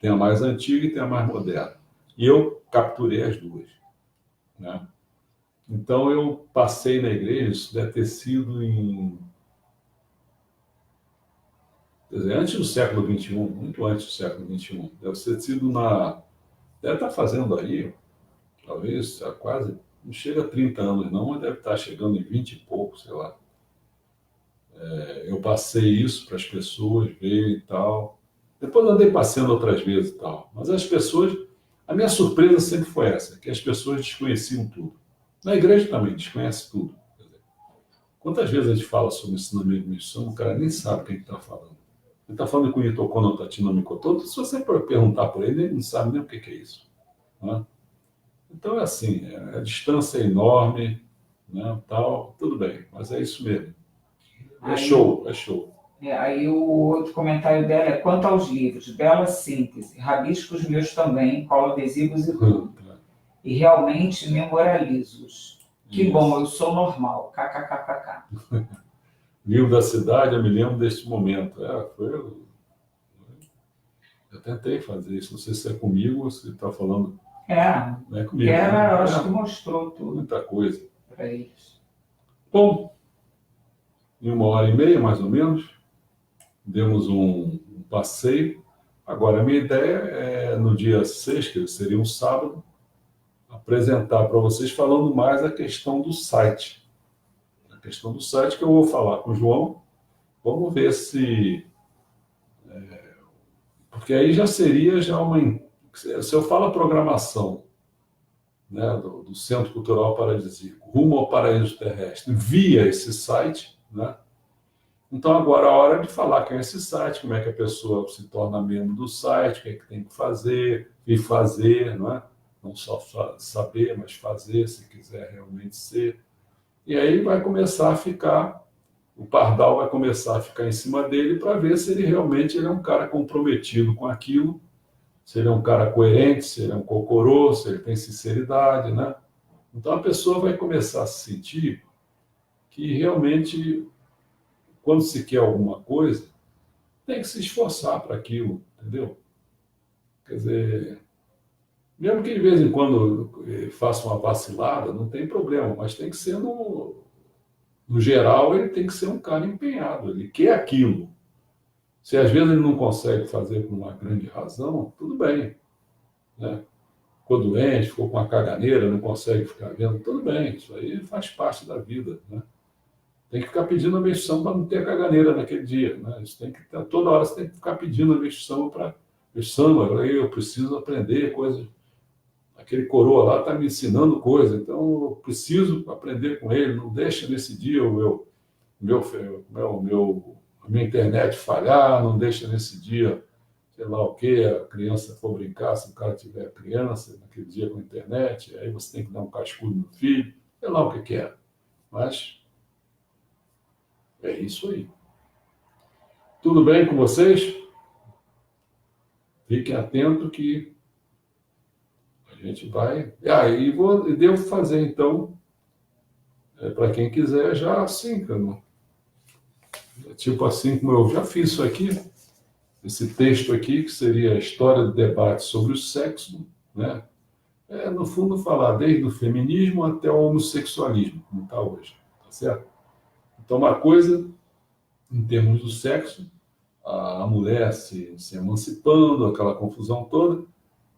Tem a mais antiga e tem a mais moderna. E eu capturei as duas, né? Então eu passei na igreja, isso deve ter sido quer dizer, antes do século XXI, muito antes do século XXI. Deve ter sido deve estar fazendo aí, talvez, há quase, não chega a 30 anos não, mas deve estar chegando em 20 e pouco, sei lá. Eu passei isso para as pessoas verem e tal. Depois andei passeando outras vezes e tal. Mas as pessoas, a minha surpresa sempre foi essa, que as pessoas desconheciam tudo. Na igreja também, desconhece tudo. Quer dizer, quantas vezes a gente fala sobre ensinamento de missão, o cara nem sabe quem está falando. Ele está falando com o Itokono Tatino Mikoto, se você perguntar por ele, ele não sabe nem o que é isso. Né? Então é assim, a distância é enorme, né, tal, tudo bem, mas é isso mesmo. É Aí, show, é show. aí o outro comentário dela é: quanto aos livros, bela síntese, rabiscos meus também, colo adesivos e tudo. E realmente memoralizo-os. Que Isso. bom, eu sou normal. KKKKK. Livro da cidade, eu me lembro deste momento. Eu tentei fazer isso, não sei se é comigo ou se está falando. Não é comigo. Ela, eu né? acho que mostrou tudo Muita coisa. para eles. Bom, em 1h30, mais ou menos, demos um passeio. Agora, a minha ideia é, no dia 6, que seria um sábado, apresentar para vocês falando mais a questão do site. A questão do site que eu vou falar com o João. Vamos ver se... Porque aí já seria uma... Se eu falo a programação, né, do Centro Cultural Paradisíaco, rumo ao Paraíso Terrestre, via esse site, né? Então agora é a hora de falar quem é esse site, como é que a pessoa se torna membro do site, o que é que tem que fazer, e fazer, não é? Não só saber, mas fazer, se quiser realmente ser. E aí vai começar a ficar, o Pardal vai começar a ficar em cima dele para ver se ele realmente é um cara comprometido com aquilo, se ele é um cara coerente, se ele é um cocorô, se ele tem sinceridade, né? Então a pessoa vai começar a se sentir que realmente, quando se quer alguma coisa, tem que se esforçar para aquilo, entendeu? Quer dizer, mesmo que de vez em quando faça uma vacilada, não tem problema, mas tem que ser no geral, ele tem que ser um cara empenhado, ele quer aquilo. Se às vezes ele não consegue fazer por uma grande razão, tudo bem, né? Ficou doente, ficou com uma caganeira, não consegue ficar vendo, tudo bem, isso aí faz parte da vida, né? Tem que ficar pedindo a benção para não ter caganeira naquele dia, né? Isso tem que toda hora você tem que ficar pedindo a benção para benção, eu preciso aprender coisas. Aquele coroa lá está me ensinando coisa, então eu preciso aprender com ele, não deixa nesse dia a minha internet falhar, não deixa nesse dia, sei lá o que, a criança for brincar, se o cara tiver criança, naquele dia com a internet, aí você tem que dar um cascudo no filho, sei lá o que é. Mas é isso aí. Tudo bem com vocês? Fiquem atentos que a gente vai... E devo fazer, então, para quem quiser, já assim, tipo assim como eu já fiz isso aqui, esse texto aqui, que seria a história do debate sobre o sexo, né? No fundo, falar desde o feminismo até o homossexualismo, como está hoje, tá certo? Então, uma coisa, em termos do sexo, a mulher se emancipando, aquela confusão toda,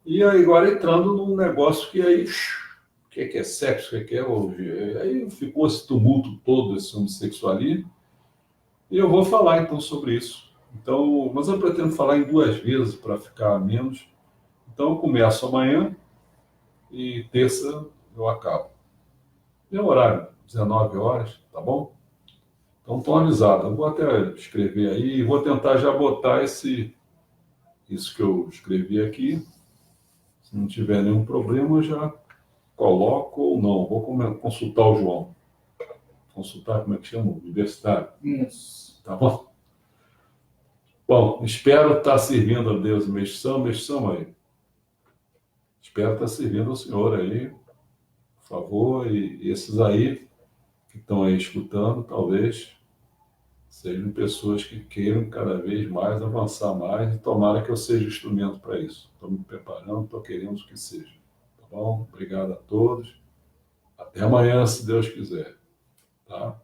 e aí agora entrando num negócio que aí, o que é sexo, o que é hoje? Aí ficou esse tumulto todo, esse homossexualismo, e eu vou falar então sobre isso. Então, mas eu pretendo falar em 2 vezes para ficar menos. Então eu começo amanhã e terça eu acabo. Meu horário, 19 horas, tá bom? Então estou avisado. Eu vou até escrever aí e vou tentar já botar isso que eu escrevi aqui. Se não tiver nenhum problema, eu já coloco ou não. Vou consultar o João. Consultar, como é que chama? Universitário. Isso. Tá bom? Bom, espero estar servindo a Deus mexão aí. Espero estar servindo ao Senhor aí, por favor, e esses aí que estão aí escutando, talvez sejam pessoas que queiram cada vez mais avançar mais e tomara que eu seja instrumento para isso. Estou me preparando, estou querendo que seja. Tá bom? Obrigado a todos. Até amanhã, se Deus quiser. Tá?